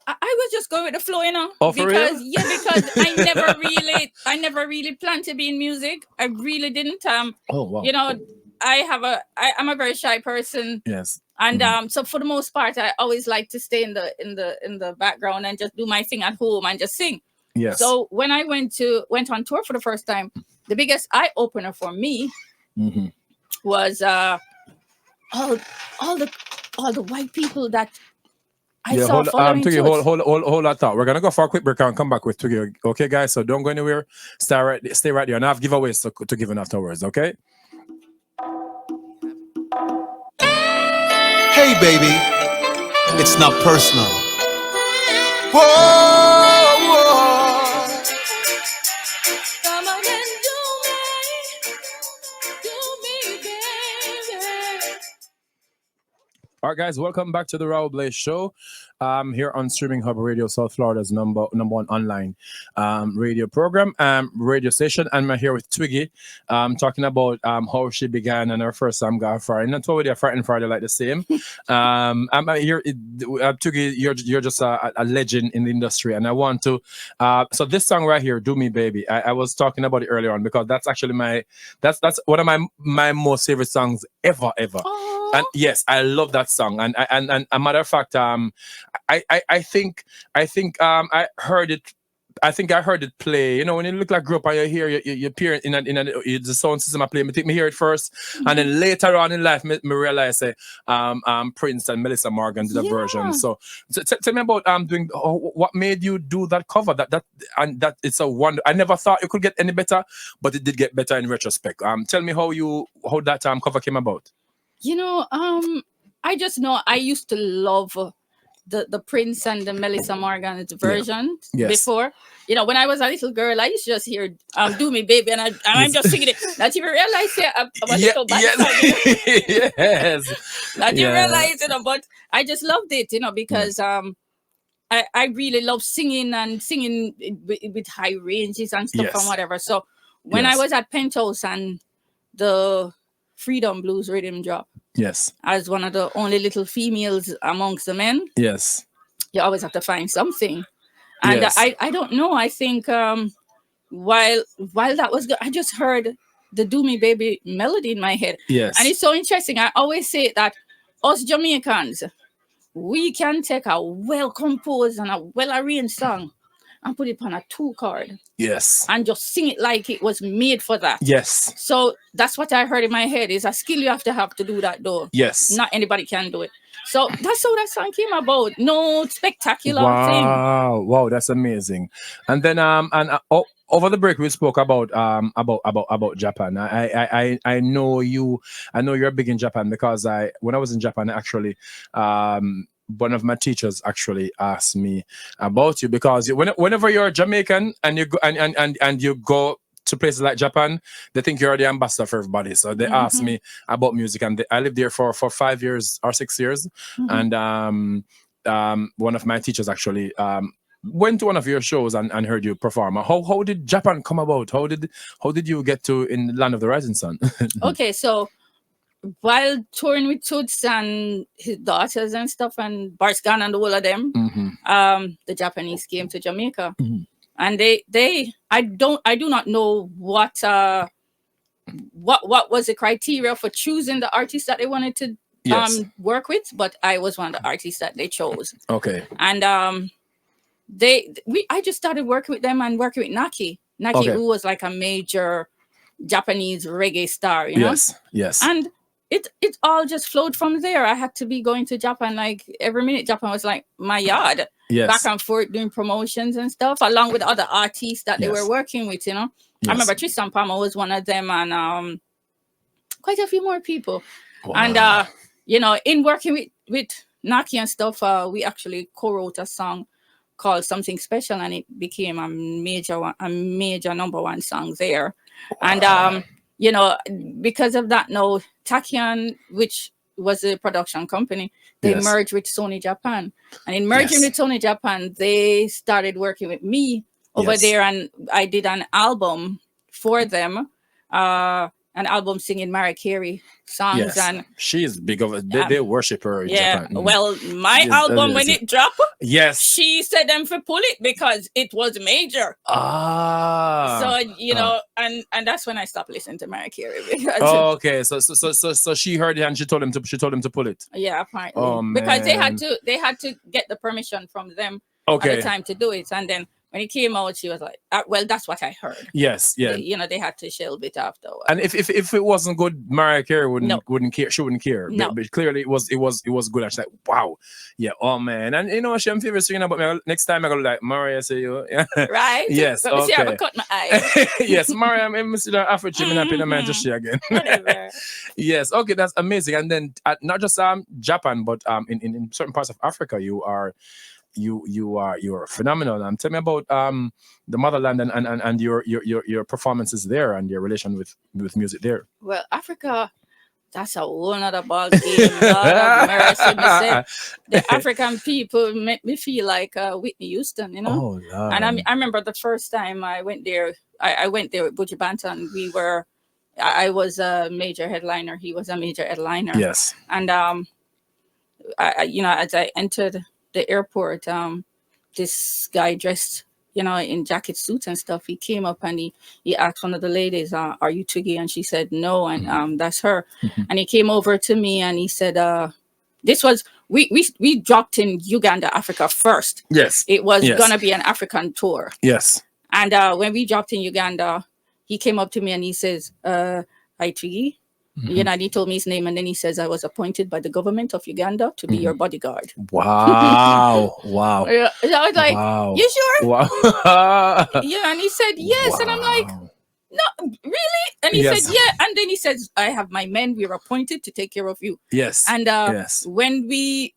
I was just going with the flow, you know. Oh, for real? Because I never really planned to be in music. I really didn't. Oh wow. You know, I'm a very shy person. Yes. And so for the most part, I always like to stay in the background and just do my thing at home and just sing. Yes. So when I went on tour for the first time, the biggest eye opener for me was all the white people that I saw following Twiggy, Toots. hold that thought. We're gonna go for a quick break and come back with Twiggy. Okay, guys. So don't go anywhere. Stay right there. And I have giveaways to give in afterwards. Okay. Hey, baby, it's not personal. Whoa. Come on and do me, baby. All right, guys, welcome back to the Raul Blaze Show. Here on Streaming Hub Radio, South Florida's number one online radio program, radio station. And I'm here with Twiggy, talking about how she began and her first time got Friday. Not totally a Friday and Friday like the same. I'm here, Twiggy, you're just a legend in the industry, and I want to. So this song right here, "Do Me Baby," I was talking about it earlier on because that's actually that's one of my most favorite songs ever. And yes, I love that song. And a matter of fact, I think I heard it I think I heard it play. You know, when you look like grew up and you hear you appear in the sound system I play. Me think me hear it 1st, and then later on in life, me realize say Prince and Melissa Morgan did a version. So tell me about doing what made you do that cover. That it's a wonder. I never thought it could get any better, but it did get better in retrospect. Tell me how that cover came about. You know, I just know I used to love the Prince and the Melissa Morgan version before. You know, when I was a little girl, I used to just hear "Do Me Baby," and I'm just singing it. Not even realize I was a little bad song, you know? Yes. Not even realize, you know, but I just loved it, you know, because I really love singing with high ranges and stuff and whatever. So when I was at Penthouse and the Freedom Blues rhythm drop, as one of the only little females amongst the men, you always have to find something. And I don't know. I think while that was good, I just heard the "Do Me Baby" melody in my head. Yes. And it's so interesting. I always say that us Jamaicans, we can take a well-composed and a well-arranged song and put it on a 2-chord. Yes. And just sing it like it was made for that. Yes. So that's what I heard in my head. Is a skill you have to do that though. Yes. Not anybody can do it. So that's how that song came about. No spectacular thing. Wow, that's amazing. And then over the break we spoke about Japan. I know you're big in Japan because when I was in Japan actually one of my teachers actually asked me about you because whenever you're Jamaican and you go and you go to places like Japan, they think you're the ambassador for everybody. So they asked me about music, and I lived there for 5 years or 6 years. And one of my teachers actually went to one of your shows and heard you perform. How did Japan come about? How did you get to in the land of the rising sun? Okay, so while touring with Toots and his daughters and stuff, and Barsgan and all of them, the Japanese came to Jamaica. And I do not know what was the criteria for choosing the artist that they wanted to work with, but I was one of the artists that they chose. Okay. And I just started working with them and working with Naki, who was like a major Japanese reggae star, you know? Yes. And it all just flowed from there. I had to be going to Japan like every minute. Japan was like my yard. Back and forth doing promotions and stuff, along with other artists that they were working with, you know. I remember Tristan Palmer was one of them, and quite a few more people. Wow. And you know, in working with Naki and stuff, we actually co-wrote a song called "Something Special," and it became a major #1 song there. Wow. And you know, because of that, now Takian, which was a production company, they merged with Sony Japan, and in merging with Sony Japan, they started working with me over there, and I did an album for them, an album singing Mariah Carey songs, and she is big of it. They worship her in Japan. Well, my album when it dropped, she said them for pull it because it was major. So you know, and that's when I stopped listening to Mariah Carey. Okay, so she heard it and she told him to pull it. Yeah, apparently, because they had to get the permission from them at the time to do it, and then when it came out, she was like, well, that's what I heard. Yes. You know, they had to shelve it after. And if it wasn't good, Mariah Carey wouldn't care. She wouldn't care. No. But clearly it was good. And she's like, wow. Yeah. Oh man. And you know, she am favorite singing about me. Next time I go like Mariah say you. Right? Yes. But see, I cut my eye. Yes, Mariah, I'm still Afro Jim and I'm man to she again. Whatever. Yes. Okay, that's amazing. And then not just Japan, but in certain parts of Africa, you're phenomenal. Tell me about the motherland and your performances there and your relation with music there. Well, Africa, that's a whole other ball game. The African people make me feel like Whitney Houston, you know. Oh, and I remember the first time I went there. I went there with Buju Banton. I was a major headliner. He was a major headliner. Yes. And you know, as I entered the airport, this guy dressed, you know, in jacket suits and stuff, he came up and he asked one of the ladies, are you Twiggy? And she said no, and that's her. And he came over to me and he said, this was we dropped in Uganda, Africa first. Yes. It was Yes. gonna be an African tour. Yes. And when we dropped in Uganda, he came up to me and he says, "Hi, Twiggy." You know, and he told me his name, and then he says, "I was appointed by the government of Uganda to be your bodyguard." Wow. Wow. Yeah, so I was like, Wow. "You sure?" Wow. Yeah, and he said, "Yes," and I'm like, Wow. "No, really?" And he Yes. said, "Yeah," and then he says, "I have my men. We're appointed to take care of you." Yes. And yes. when we,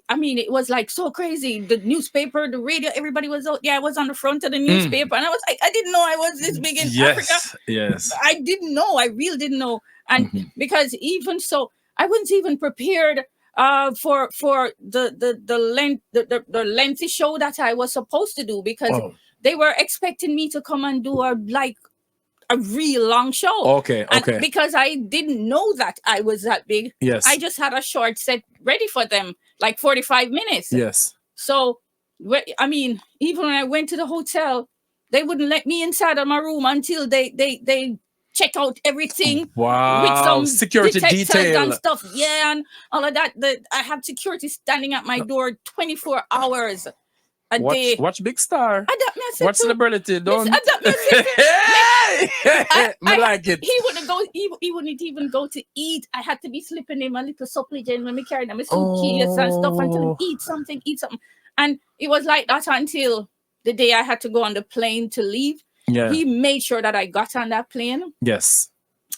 I mean, it was like so crazy. The newspaper, the radio, everybody was out there. I was on the front of the newspaper, and I was like, I didn't know I was this big in Africa. Yes. I didn't know. I really didn't know. And because even so, I wasn't even prepared for the lengthy show that I was supposed to do, because they were expecting me to come and do a real long show. Okay. And Okay. because I didn't know that I was that big, Yes. I just had a short set ready for them, like 45 minutes. Yes. So, I mean, even when I went to the hotel, they wouldn't let me inside of my room until they check out everything. Wow. With some security detectives detail and stuff. Yeah, and all of that. I have security standing at my door 24 hours a day. Watch Big Star. Adapt me, I said Watch to- Celebrity. Don't. Adapt me, I said to- Hey! I like it. He wouldn't go. He wouldn't even go to eat. I had to be slipping him a little supplement when we carried him a suitcase and stuff until him eat something. And it was like that until the day I had to go on the plane to leave. Yeah. He made sure that I got on that plane Yes.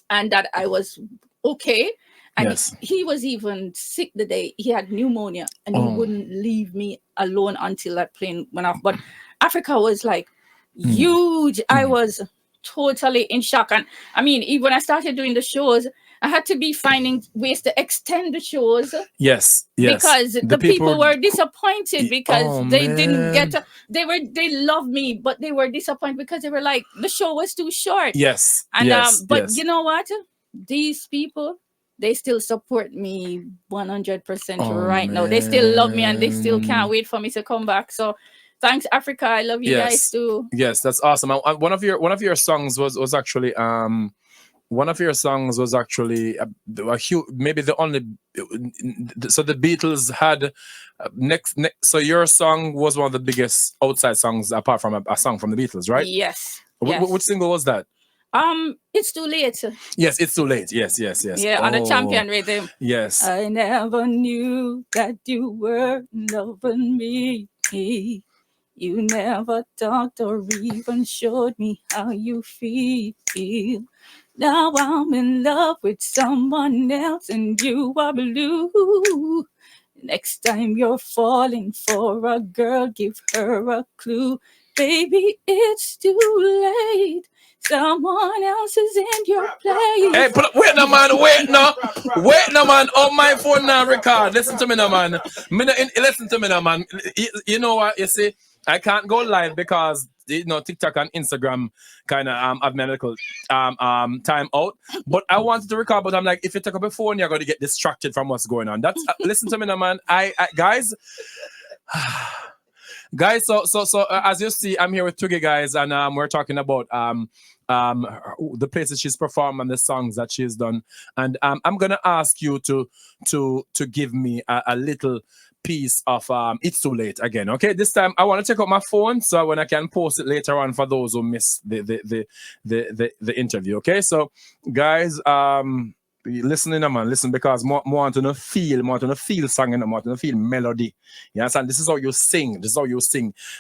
and that I was okay. And Yes. he was even sick the day. He had pneumonia, and he wouldn't leave me alone until that plane went off. But Africa was like huge. I was totally in shock. And I mean, even when I started doing the shows, I had to be finding ways to extend the shows. Yes. Yes. Because the people were disappointed because they didn't get they loved me, but they were disappointed because they were like, the show was too short. Yes. And yes. but yes. you know what? These people, they still support me 100% right now. They still love me, and they still can't wait for me to come back. So thanks, Africa. I love you guys too. Yes, that's awesome. One of your songs was actually one of your songs was actually a huge, maybe the only. So the Beatles had next. So your song was one of the biggest outside songs, apart from a song from the Beatles, right? Yes. Which single was that? It's too late. Yes, it's too late. Yes. Yeah, on the champion rhythm. Yes. I never knew that you were loving me. You never talked or even showed me how you feel. Now I'm in love with someone else and you are blue. Next time you're falling for a girl, give her a clue. Baby, it's too late. Someone else is in your place. Hey, wait no man, wait no man. On my phone now, record. Listen to me no man. Listen to me no man. You know what? You see, I can't go live because TikTok and Instagram kind of have me a little time out. But I wanted to record, but I'm like, if you take up a phone, you're going to get distracted from what's going on. That's listen to me now, man. I guys. Guys, so as you see, I'm here with Twiggy, guys, and we're talking about the places she's performed and the songs that she's done, and I'm gonna ask you to give me a little piece of It's Too Late again. Okay, this time I want to check out my phone so when I can post it later on for those who missed the interview. Okay, so guys, listening, man, listen, because more want to feel song and more to feel melody. You understand? This is how you sing.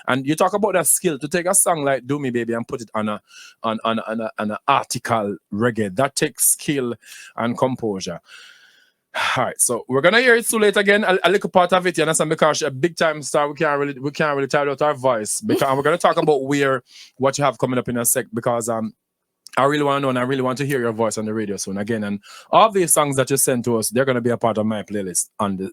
And you talk about that skill to take a song like "Do Me Baby" and put it on an article reggae. That takes skill and composure. All right, so we're gonna hear It's Too Late again. A little part of it, you understand? Because a big time star, we can't really tell out our voice. Because we're gonna talk about what you have coming up in a sec. Because I really want to know, and I really want to hear your voice on the radio soon again. And all these songs that you sent to us, they're going to be a part of my playlist on the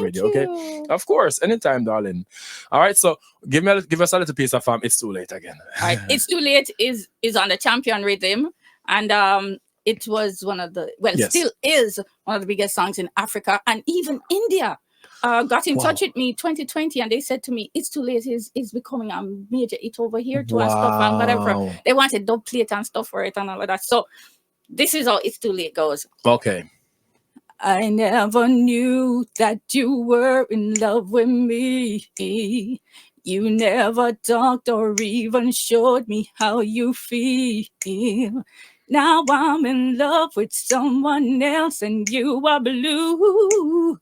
radio. Okay, of course, anytime, darling. All right, so give us a little piece of It's Too Late again. All right, It's Too Late is on the champion rhythm, and it was still is one of the biggest songs in Africa and even India. Got in touch with me 2020, and they said to me, "It's Too Late is becoming a major hit over here too and stuff and whatever." They wanted dub plate and stuff for it and all of that. So this is how It's Too Late goes. Okay. I never knew that you were in love with me. You never talked or even showed me how you feel. Now I'm in love with someone else and you are blue.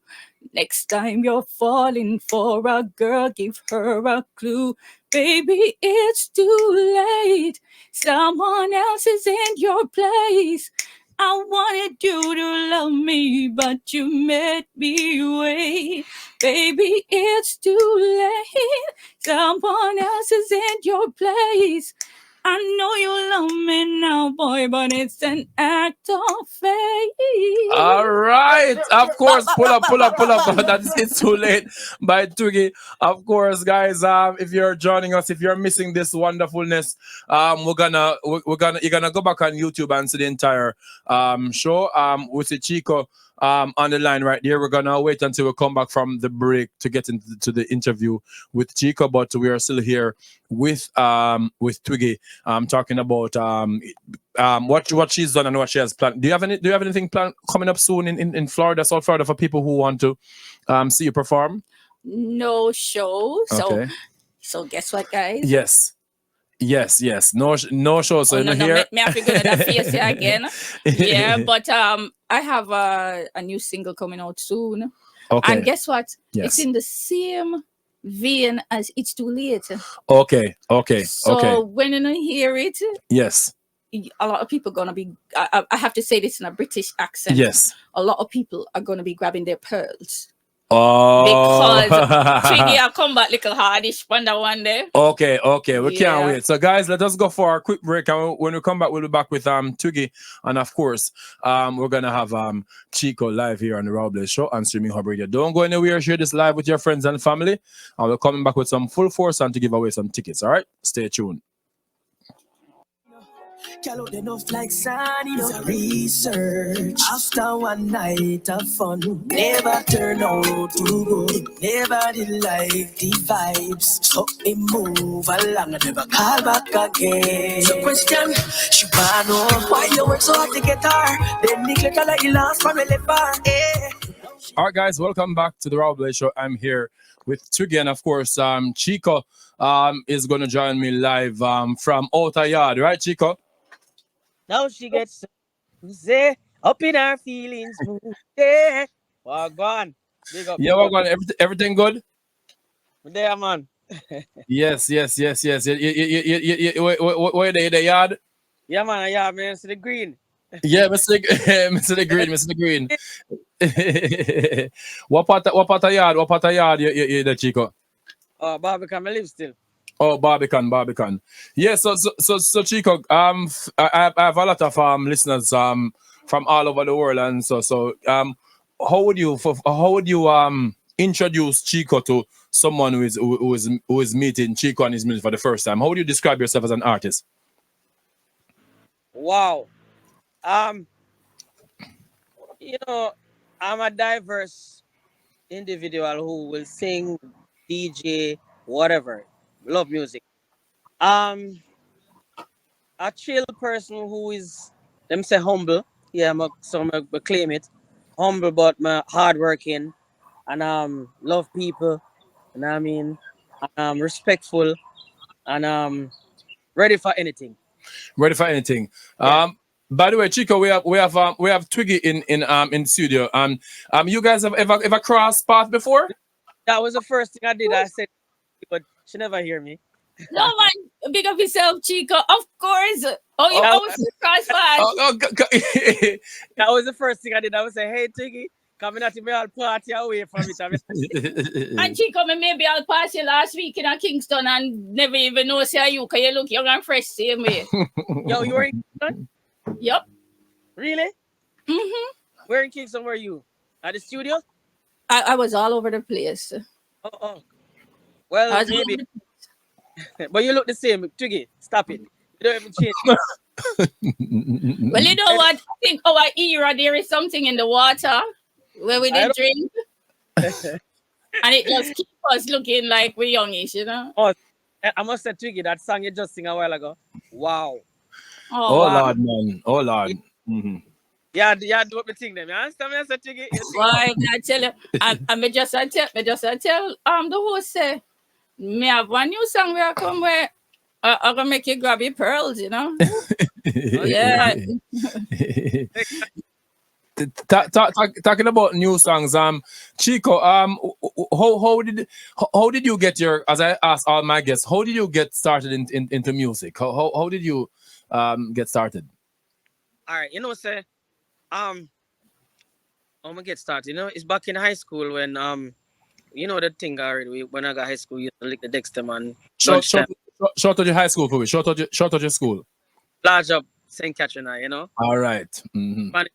Next time you're falling for a girl, give her a clue. Baby, it's too late. Someone else is in your place. I wanted you to love me, but you made me wait. Baby, it's too late. Someone else is in your place. I know you love me now, boy, but it's an act of faith. All right, of course, pull up. That's It's Too Late by Twiggy. Of course, guys, if you're joining us, if you're missing this wonderfulness, you're gonna go back on YouTube and see the entire show with the Chico on the line right there. We're gonna wait until we come back from the break to get into the interview with Chico, but we are still here with Twiggy talking about what she's done and what she has planned. Do you have anything planned coming up soon in Florida, South Florida, for people who want to see you perform? No show. Okay. So guess what, guys? Yes. No show. So no, here. me have to go to that face here again. Yeah, but I have a new single coming out soon. Okay. And guess what? Yes. It's in the same vein as It's Too Late. Okay. So when you hear it, Yes. a lot of people gonna be. I have to say this in a British accent. Yes. A lot of people are gonna be grabbing their pearls. Oh. Because Twiggy, I'll come back little hardish on that one day. Okay. We can't wait. So guys, let us go for a quick break, and when we come back, we'll be back with Twiggy, and of course, we're gonna have Chico live here on the Raul Blaze Show and streaming Hub Radio. Don't go anywhere. Share this live with your friends and family, and we're coming back with some full force and to give away some tickets. All right, stay tuned. Calout enough like sun, it's a research. After one night of fun, never turn out too good. Never did like the vibes. So we move along and never call back again. So question, she wanna know why you work so hard to get her. Then neglect all like you lost from the left bar. All right, guys, welcome back to the Raul Blaze Show. I'm here with Twiggy, and of course, Chico is going to join me live from Outer Yard, right, Chico? Now she gets say up in her feelings. Yeah. Well, go on. Big up, Yeah, big we're up. going. Everything good? There, man. Yes. Where the yard? Yeah, man. Yeah, man. See the green. Yeah, Mr. Mr. Green. What part of yard? What part of yard you there, Chico? Oh, Barbican, I live still. Oh, Barbican. Yeah, so Chico, I have a lot of listeners from all over the world, and so how would you introduce Chico to someone who is meeting Chico and his music for the first time? How would you describe yourself as an artist? Wow. You know, I'm a diverse individual who will sing, DJ, whatever. Love music. A chill person who is, let me say, humble. Yeah, I claim it. Humble, but hardworking, and love people, and I mean, respectful, and ready for anything. Ready for anything. Yeah. By the way, Chico, we have Twiggy in studio. You guys have ever crossed paths before? That was the first thing I did. I said, but she never hear me. No, man, big up yourself, Chico. Of course. Oh, you always surprise fast. That was the first thing I did. I would say, hey, Twiggy, coming at me all party away from it. And Chico, maybe I'll pass you last week in Kingston and never even know say you, because you look young and fresh same way. Yo, you were in Kingston? Yep. Really? Mm-hmm. Where in Kingston were you? At the studio? I was all over the place. Oh. Well, maybe. But you look the same, Twiggy. Stop it. You don't even change. Well, you know what? I think our era, there is something in the water where we did drink. And it just keep us looking like we're youngish, you know? Oh, I must say, Twiggy, that song you just sing a while ago. Wow. Oh, wow. Lord, man. Oh, Lord. Mm-hmm. Yeah, yeah, do what me think them. You understand me? I said, Twiggy, you think Why I tell you, I me tell the host say me have one new song where I come where I gonna make you grab your pearls, you know? Yeah. Talking about new songs, Chico, how did you get your? As I asked all my guests, how did you get started into music? How did you get started? all right, say um I'm gonna get started. It's back in high school when the thing already. When I got high school, we used to lick the Dexter man Short, lunchtime. short, short of your high school for me. Short of your school. Large up St. Catherine, All right. Mm-hmm. Spanish,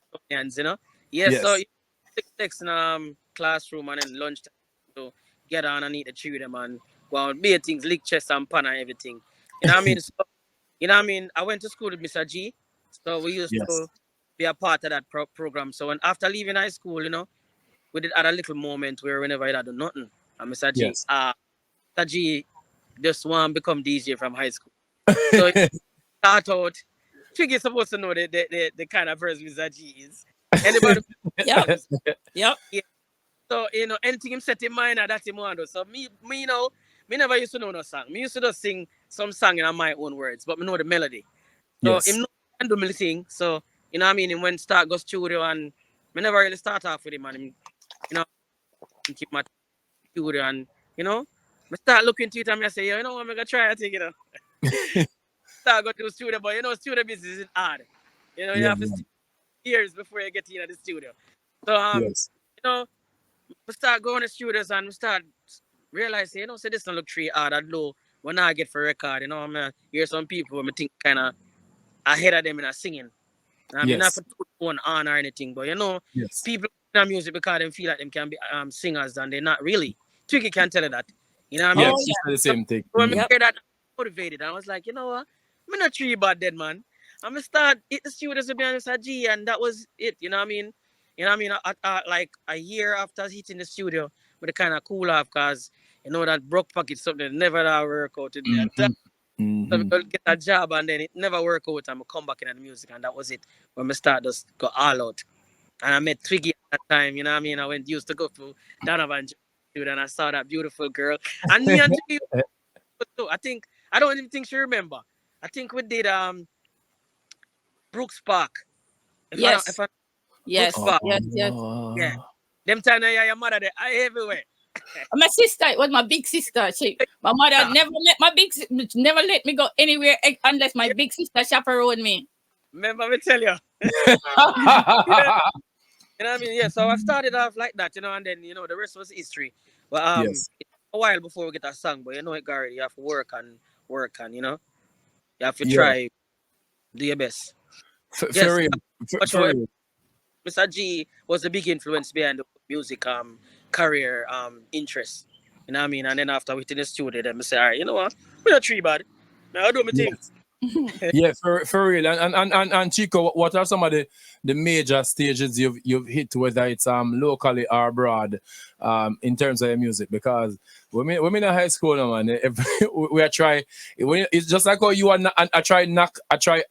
Yeah, so Yes. you lick the Dexter classroom and then lunchtime to get on and eat the tree with them and go on beer things, lick chest and pan and everything. You know what I mean? So I went to school with Mr. G, so we used Yes. to be a part of that program. So when after leaving high school, we did had a little moment where whenever I had done nothing, and Yes. Mr. G just want to become DJ from high school. So he start out. Twiggy supposed to know the kind of person Mr. G is. Anybody? Yep. Yep. Yeah. So anything him set in mind, that's him want to do. So me never used to know no song. Me used to just sing some song in my own words, but me know the melody. So Yes. him know can do me thing. So you know what I mean. Him when start go studio and me never really start off with him and him, keep my studio and me start looking to it and I say, you know what, I'm gonna try a thing. Start go to the studio, but studio business is hard. You Yeah. have to stay years before you get into the studio. So Yes. we start going to studios and we start realizing, say this don't look tree hard at low when I get for record, I'm hear some people when I think kind of ahead of them in a singing. I mean, not Yes. for put one on or anything, but Yes. people in music because they feel like them can be singers and they're not really. Twiggy can tell you that. You know what I Yes. mean? Oh She said the So same thing. when I Mhm. yeah. Yep. hear that, I'm motivated. I was like, you know what? I'm not tree bad dead man. I'm gonna start hit the studios with Mr. G, and that was it. You know what I mean? Like a year after hitting the studio, but it kind of cool off because that broke pocket something that never that work out with me. Mhm. So Mhm. we get a job and then it never work out and I come back in the music and that was it. When we start just go all out. And I met Twiggy at that time, you know what I mean? I went used to go to Donovan and I saw that beautiful girl. And me and Twiggy, I don't even think she remember. I think we did Brooks Park. Yes. If I Brooks Yes. Park. Yes. Yes. Yeah. Oh. Them time I your mother there, I everywhere. My sister, it was my big sister. My mother never let me go anywhere unless my Yeah, big sister chaperone me. remember me tell you. Yeah. You know what I mean? Yeah, so I started off like that, and then the rest was history. But Yes. it's a while before we get a song, but Gary, you have to work and you have to Yeah. try do your best. For Yes, real. much For more. real. Mr. G was a big influence behind the music career interest. You know what I mean? And then after we in the studio, then I say, all right, you know what? We're not tree bad. Now I do my thing. Yes. Yeah, for real. And Chico, what are some of the major stages you've hit, whether it's locally or abroad, in terms of your music? Because when we in high school now, man, we are try. It's just like how you are. I try knock. I try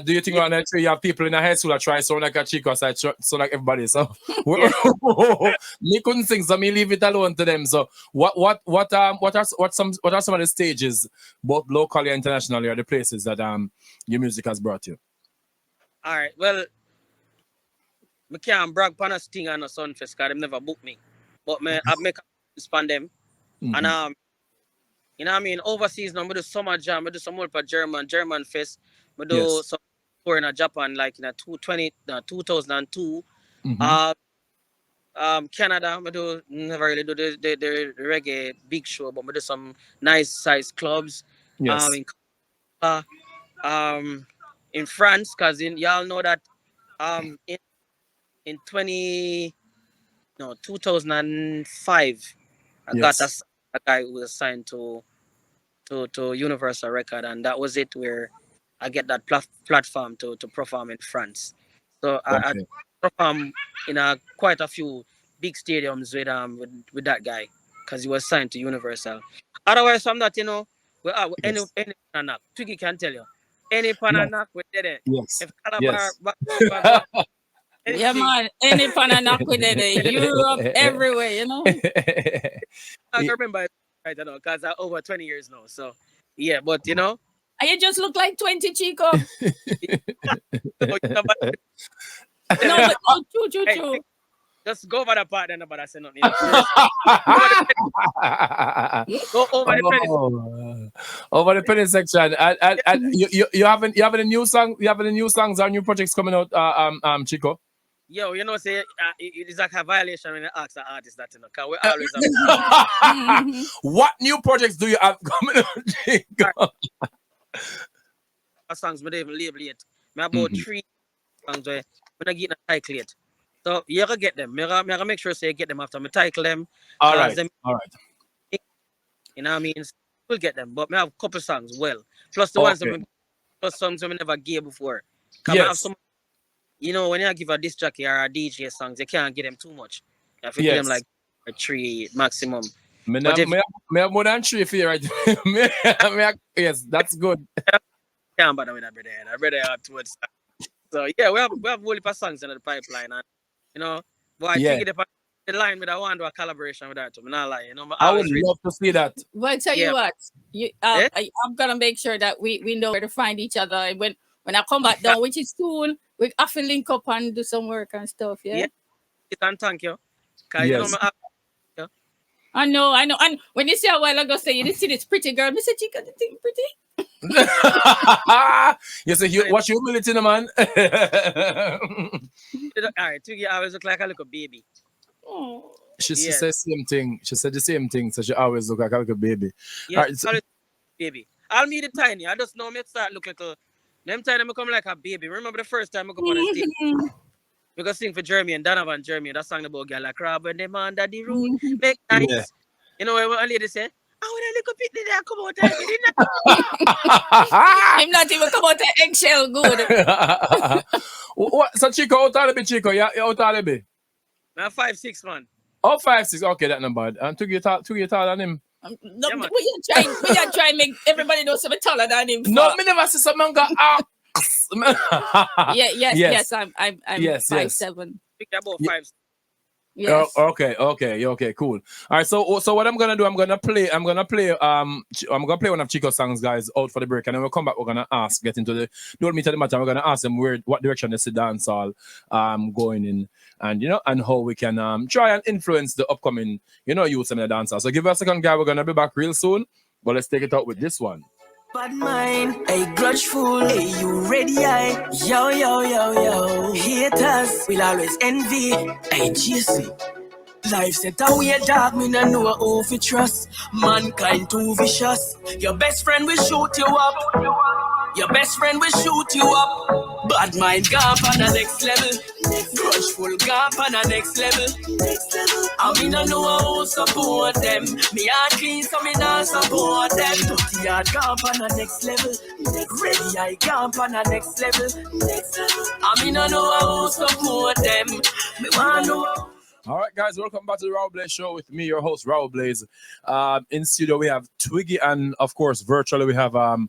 do you think Yeah, on that tree you have people in the high school that try sound like a Chico, so I sound like everybody? So yeah. me couldn't sing, so me leave it alone to them. So what are some of the stages, both locally and internationally, are the places that your music has brought you? All right. Well, I can't brag on a sting and a sunfest because them never book me. But I make a span them. And Mm-hmm. you know what I mean? Overseas now, I do summer jam, I do some more for German fest. I do Yes. some tour in Japan like in a 2002. Mm-hmm. Uh, Canada, I do never really do the reggae big show, but I do some nice size clubs. Yes. In uh, um in France, cause y'all know that in 2005, I got Yes. a guy who was signed to Universal Record, and that was it where I get that platform to perform in France. So I Okay. perform in quite a few big stadiums with that guy because he was signed to Universal. Otherwise, from that, we are Yes. any Twiggy can tell you. Any pan and knock with it. Yes. If Calabar, Yes. Yeah, anything. man. Any pan and knock with it. Europe, everywhere, you know. I remember it right now because I'm over 20 years now. So yeah, but you know, And you just look like 20, Chico. so, you know, but, No, but oh, true. hey, just go over the part and nobody say nothing. You know, go over the penny. Over the penny section. And you having a new song? You having a new songs or new projects coming out? Chico. Yo, you know, say it is like a violation when you ask the artist that, you know, because we always have What new projects do you have coming out, Chico? songs, but they even label yet. I about 3 songs where when I get a title yet. So you gotta get them. I gotta make sure say you get them after I title them. All right. Them, All right. you know what I mean? We'll get them, but I have a couple songs well. Plus the ones that plus songs that we never gave before. Yes. I have some, you know, when you give a disc jockey or a DJ songs, you can't get them too much. You have to give them like a 3 maximum. Me have more than 3 for you, right? Yes, that's good. Can't bother with that, brother. That brother towards. So yeah, we have a whole heap of songs in the pipeline, and you know, boy, I think the line with I want to do a collaboration with that. I'm not lying, you know. I would love to see that. Well, tell you what, I'm gonna make sure that we know where to find each other. And when I come back down, which is soon, we often link up and do some work and stuff. Yeah. And thank you. Cause you know, I know. And when you see a while ago, say you didn't see this pretty girl, Mr. Chico, the thing pretty. You say, what's your humility, man? All right, Twiggy always look like a little baby. Oh. She said same thing. She said the same thing. So she always look like a little baby. Yeah, right, so, baby. I'll meet the tiny. I just know me start look like a. Them time I come like a baby. Remember the first time I go on the stage? We go sing for Jeremy and Donovan Jeremy. That song about girl like crab when them under the room. Make nice. Yeah. You know what a lady said? Oh, when I look up it, they come out. I'm not even come out the eggshell good. What? So Chico, how tall be Chico? Yeah, how tall be? I'm 5'6", man. Oh, 5'6". Okay, that's not bad. And Twiggy taller than him. No, yeah, we are trying to make everybody know something taller than him. No, me never see someone go yes. I'm 5'7". Pick about 5'6". Yes. Okay, cool. All right, so what I'm gonna do, I'm gonna play one of Chico's songs, guys, out for the break, and then we'll come back. We're gonna get into the don't meet at the matter. We're gonna ask them what direction they see dancehall going in, and you know, and how we can try and influence the upcoming youths in the dancehall. So give us a second, guys. We're gonna be back real soon, but let's take it out with this one. Bad mind, a grudgeful, hey, you ready, yo. Haters will always envy, hey, GC. Life set away, dog, me no know who fi trust. Mankind too vicious. Your best friend will shoot you up. Your best friend will shoot you up. Bad mind gone on the next level. Grudgeful gone on the next level. I mean I know who support them. Me heart clean so me not support them. Dirty heart gone on the next level. Ready I gone on the next level. I mean I know who support them. Me want know. All right, guys, welcome back to the Raul Blaze Show with me, your host, Raul Blaze. In studio, we have Twiggy, and of course, virtually, we have well,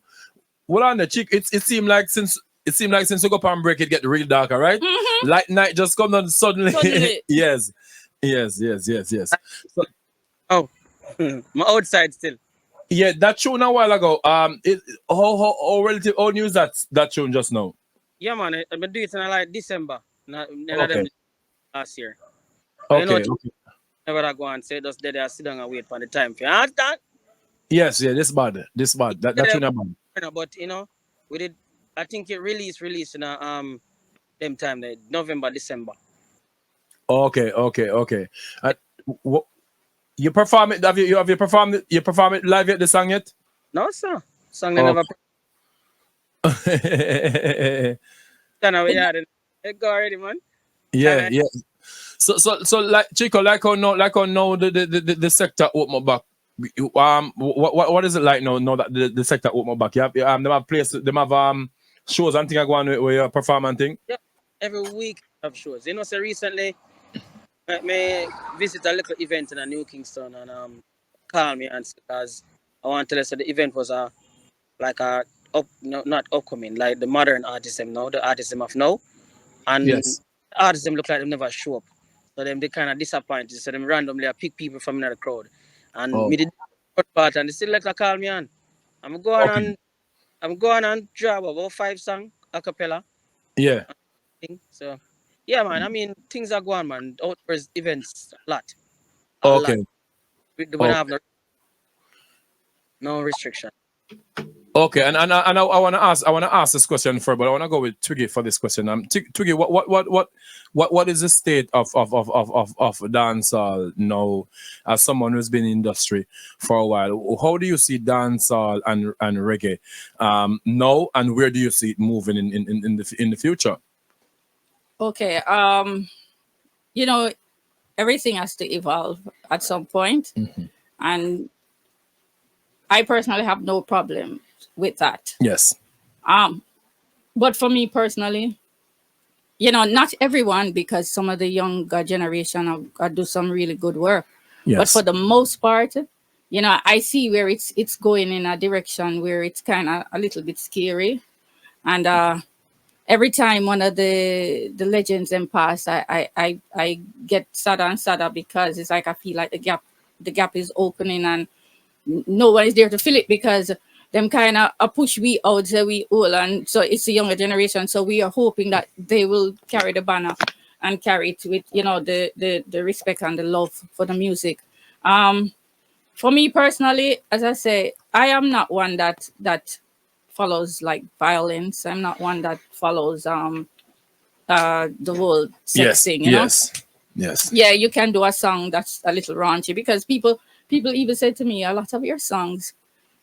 on the cheek. It seemed like since we go up and break, it get real dark, all right? Mm-hmm. Light night just come on suddenly. Yes. So, my outside still. Yeah, that tune a while ago. How relative old news that tune just now? Yeah, man, I've been doing it in like December. Last year. Okay. Never I go and say just there I sit down and wait for the time. You understand? Yes, this bad. That tune bad. But we did. I think it released in them time there, November, December. Okay. You perform it? Have you performed it? You perform it live yet? The song yet? No, sir. Song they never. Go already, man. Yeah. So like Chico, like how now the sector open back. What is it like now that the sector open back? They have places, they have shows and things going where you perform and thing. Yeah, every week I have shows. You know, so recently I visit a little event in New Kingston and call me and because I want to tell us that the event was like a not upcoming, like the modern artists them now, the artists them of now, and Yes. artists them look like them never show up. So them they kind of disappointed. So them randomly I pick people from another crowd, and Oh, me did part, and they still like to call me on. I'm going okay. on. I'm going on job about 5 songs a cappella Yeah. thing. So yeah, man. I mean things are going, man. Outdoors events a lot. Okay. When I have Okay. no restriction. Okay, and I want to ask this question first, but I want to go with Twiggy for this question. Twiggy, what is the state of dancehall now as someone who's been in industry for a while? How do you see dancehall and reggae now, and where do you see it moving in the future? Okay. You know, everything has to evolve at some point, and I personally have no problem with that. Yes. But for me personally, not everyone, because some of the younger generation are do some really good work. But Yes. for the most part, I see where it's going in a direction where it's kind of a little bit scary. And every time one of the legends then pass, I get sadder and sadder, because it's like I feel like the gap is opening, and no one is there to fill it, because them kind of push we out, so we all, and so it's the younger generation. So we are hoping that they will carry the banner and carry it with the respect and the love for the music. For me personally, as I say, I am not one that follows like violence. I'm not one that follows the whole sex Yes. thing. Yes. Yes. Yeah, you can do a song that's a little raunchy, because people even said to me, a lot of your songs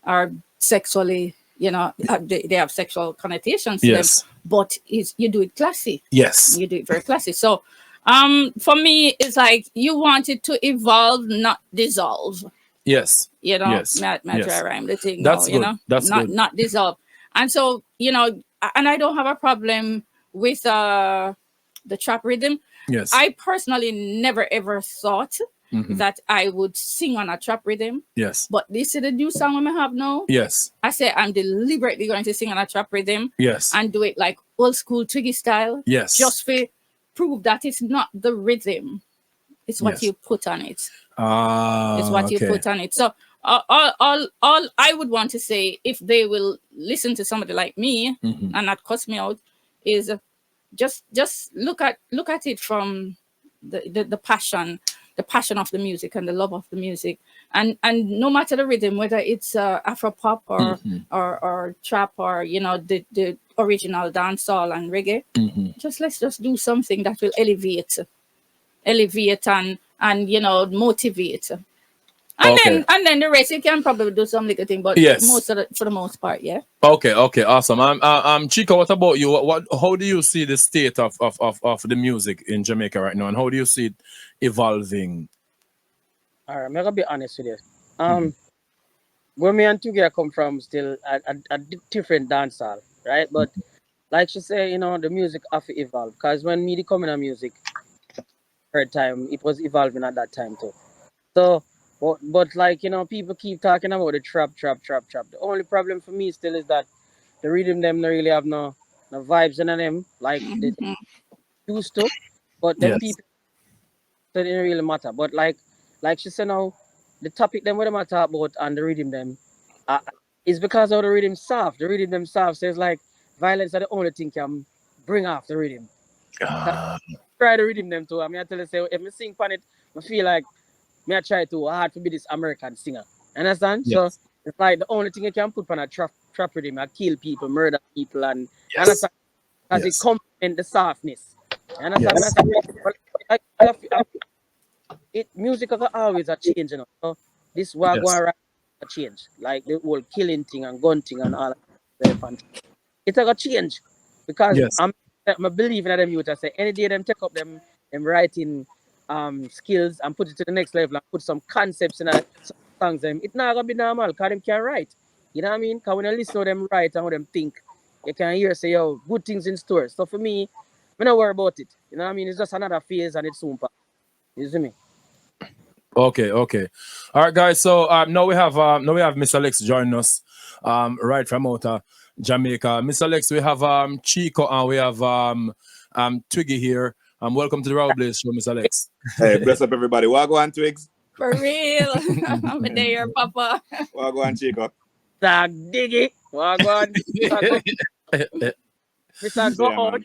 are sexually, they have sexual connotations to them, Yes. but you do it classy. Yes. You do it very classy. So for me, it's like you want it to evolve, not dissolve. Yes. Yes. May I try Yes. rhyme the thing now, That's good. That's not good. not dissolve. And so, and I don't have a problem with the trap rhythm. Yes. I personally never ever thought Mhm. that I would sing on a trap rhythm. Yes. But this is the new song I have now. Yes. I say I'm deliberately going to sing on a trap rhythm Yes. and do it like old school Twiggy style. Yes. Just to prove that it's not the rhythm, it's what Yes. you put on it. Ah. It's what you Okay. put on it. So all I would want to say, if they will listen to somebody like me Mhm. and not cuss me out, is just look at it from the passion of the music and the love of the music, and no matter the rhythm, whether it's Afro pop or Mhm. or trap, or the original dancehall and reggae. Mhm. Let's just do something that will elevate and motivate. Okay. And then the rest you can probably do some little thing, but Yes. for the most part, yeah. Okay. Okay. Awesome. Chico, what about you? How do you see the state of the music in Jamaica right now, and how do you see it evolving? All right, I'm gonna be honest with you. Where me and Tugia come from, still a different dancehall, right? But like she say, the music have to evolve, because when me come in a music, third time it was evolving at that time too. So, but like people keep talking about the trap. The only problem for me still is that the rhythm them don't really have no vibes in them like they Mhm. used to. But them Yes. people, so it didn't really matter. But like she said now, the topic them what them I talk about and the rhythm them, uh, is because of the rhythm soft. The rhythm them soft says like violence are the only thing can bring off the rhythm. Ah. Try to rhythm them too. I mean, I tell you, say if me sing on it, I feel like me I try too hard to be this American singer. Understand? So Yes. it's like the only thing you can put on a trap rhythm, I kill people, murder people, and Yes. understand? Because it Yes. complements the softness. You understand? When I Yes. say, but music will always a change, So this war Yes. going right a change, like the whole killing thing and gun thing and all that stuff. It's a change because Yes. I'm believing in them youth. I say any day them take up them writing skills and put it to the next level and put some concepts in some songs them. It's not gonna be normal because them can write. You know what I mean? Because when you listen to them write and what them think, you can hear say yo good things in store. So for me, I don't worry about it. You know what I mean? It's just another phase and it's soon pass. You see me? Okay, okay. All right, guys. So now we have Mr. Lexx joining us right from out of Jamaica. Mr. Lexx, we have Chico and we have Twiggy here. Welcome to the Raul Blaze Show, Mr. Lexx. Hey, bless up everybody. Wagwan Twigs. For real. I'm there, Papa. Wagwan Chico. Diggy. Wagwan. Mr. Go out.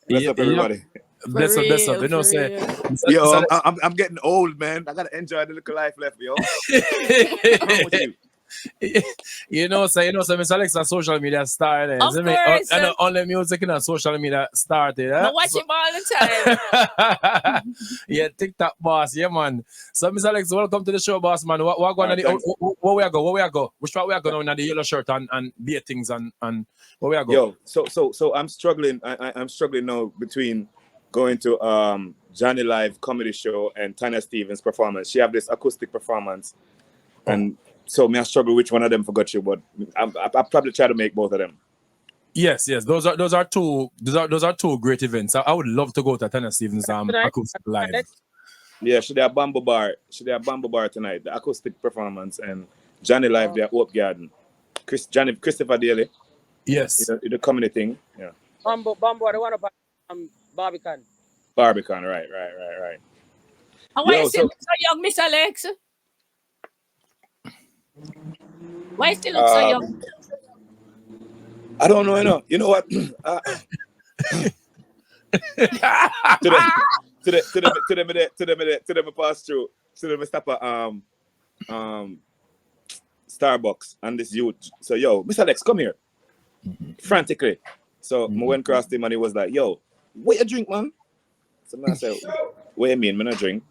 Bless up everybody. Bless up. You know, say, yo, I'm getting old, man. I gotta enjoy the little life left, yo. you know, Mr. Lexx, a social media star. Of course. And only music in a social media started. I watch him all the time. Yeah, TikTok boss, yeah, man. So, Mr. Lexx, welcome to the show, boss, man. What going on? Where we go? Which part we are going on the yellow shirt and beer things and where we are going? Yo, so I'm struggling. I'm struggling now between going to Johnny Live comedy show and Tanya Stevens performance. She have this acoustic performance, and so I struggle which one of them forgot you, but I probably try to make both of them. Yes. Those are two great events. I would love to go to Tanya Stevens acoustic live. Yeah, she did a Bamboo Bar. Tonight, the acoustic performance, and Johnny Live there, Hope Garden. Christopher Daly. Yes. The comedy thing. Yeah. Bamboo, the one about Barbican, right. And why you still look so young, Mr. Lexx? Why you still look so young? I don't know, you know what? To them pass through. To them stop at Starbucks and this youth. So yo, Mr. Lexx, come here. Frantically. So I went across him and he was like, yo, what you drink, man? So I said, what you mean, man, I drink?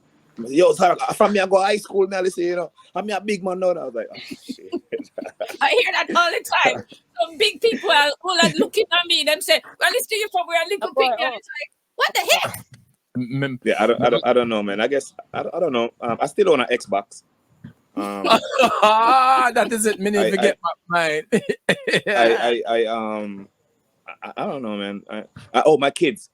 Yo, sorry, from me I go high school now, listen, you know. I'm a big man now. I was like, oh shit. I hear that all the time. Some big people are all are looking at me. Them say, well, listen, you from where a little big girl. It's like, what the heck? Yeah, I don't know, man. I guess I don't know. I still own an Xbox. That is it. Me forget my mind. I don't know, man. My kids.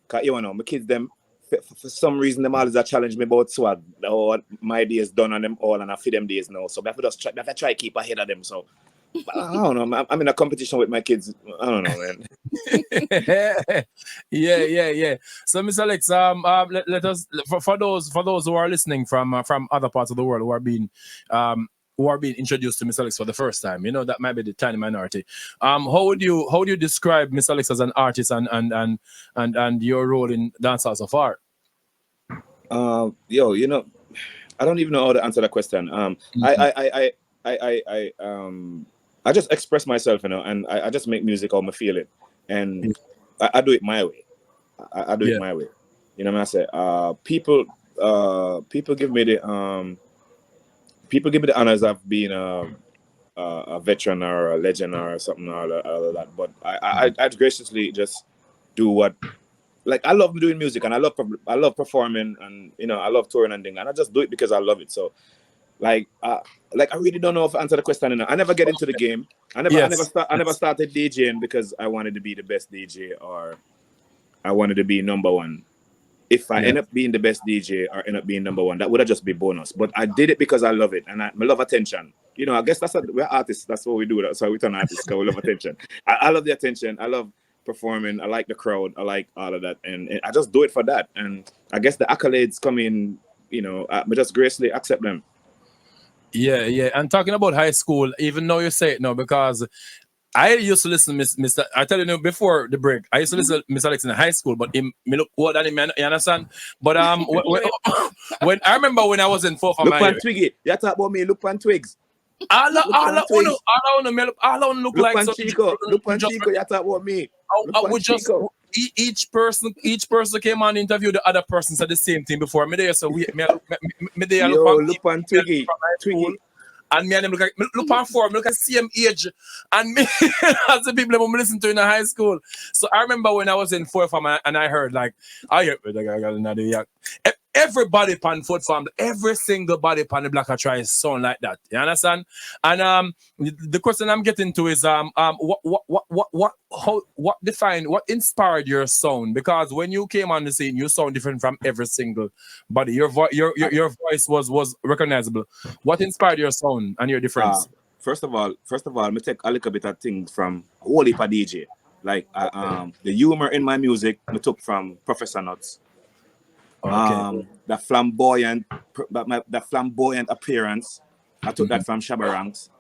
Cause you know, my kids them for some reason them always challenge me about swag. Oh, my day is done on them all, and I feed them days now. So I have to try to keep ahead of them. So I don't know. I'm in a competition with my kids. I don't know, man. yeah. So, Mr. Lexx, let us for those who are listening from other parts of the world who are being introduced to Mr. Lexx for the first time, you know, that might be the tiny minority. How would you describe Mr. Lexx as an artist and your role in dancehall so far? Yo, you know, I don't even know how to answer that question. I just express myself, you know, and I just make music how I feel it, and I do it my way. I do it my way. You know what I say? People give me the honors of being a veteran or a legend or something or all of that. But I graciously just do what, like, I love doing music and I love performing, and you know, I love touring and things, and I just do it because I love it. So I really don't know if I answer the question. I never get into the game. I never started DJing because I wanted to be the best DJ or I wanted to be number one. If I end up being the best DJ or end up being number one, that would have just been bonus. But I did it because I love it and I love attention. You know, I guess we're artists. That's what we do. That's why we turn artists, because we love attention. I love the attention. I love performing. I like the crowd. I like all of that. And I just do it for that. And I guess the accolades come in, you know, I just gracefully accept them. Yeah. And talking about high school, even though you say it now, because I used to listen to Mr. I tell you before the break, I used to listen to Mr. Lexx in high school, but me look older than him, you understand? But when I remember when I was in 4 for look on Twiggy. You talk about me, look on Twigs. All I look like on Chico. Look on Chico, you talk about me. Each person came on interview the other person said the same thing before. Me there, so me there look on Twiggy. And me and them look on form, look at the same age. And me, as the people who listen to in high school. So I remember when I was in 4 farm and I heard every body pan foot farm, every single body pan the black I try sound like that. You understand? And the question I'm getting to is what inspired your sound? Because when you came on the scene, you sound different from every single body. Your voice was recognizable. What inspired your sound and your difference? first of all, me take a little bit of things from whole heap of DJ. Like the humor in my music, me took from Professor Nuts. The flamboyant appearance, I took that from Shabba Ranks.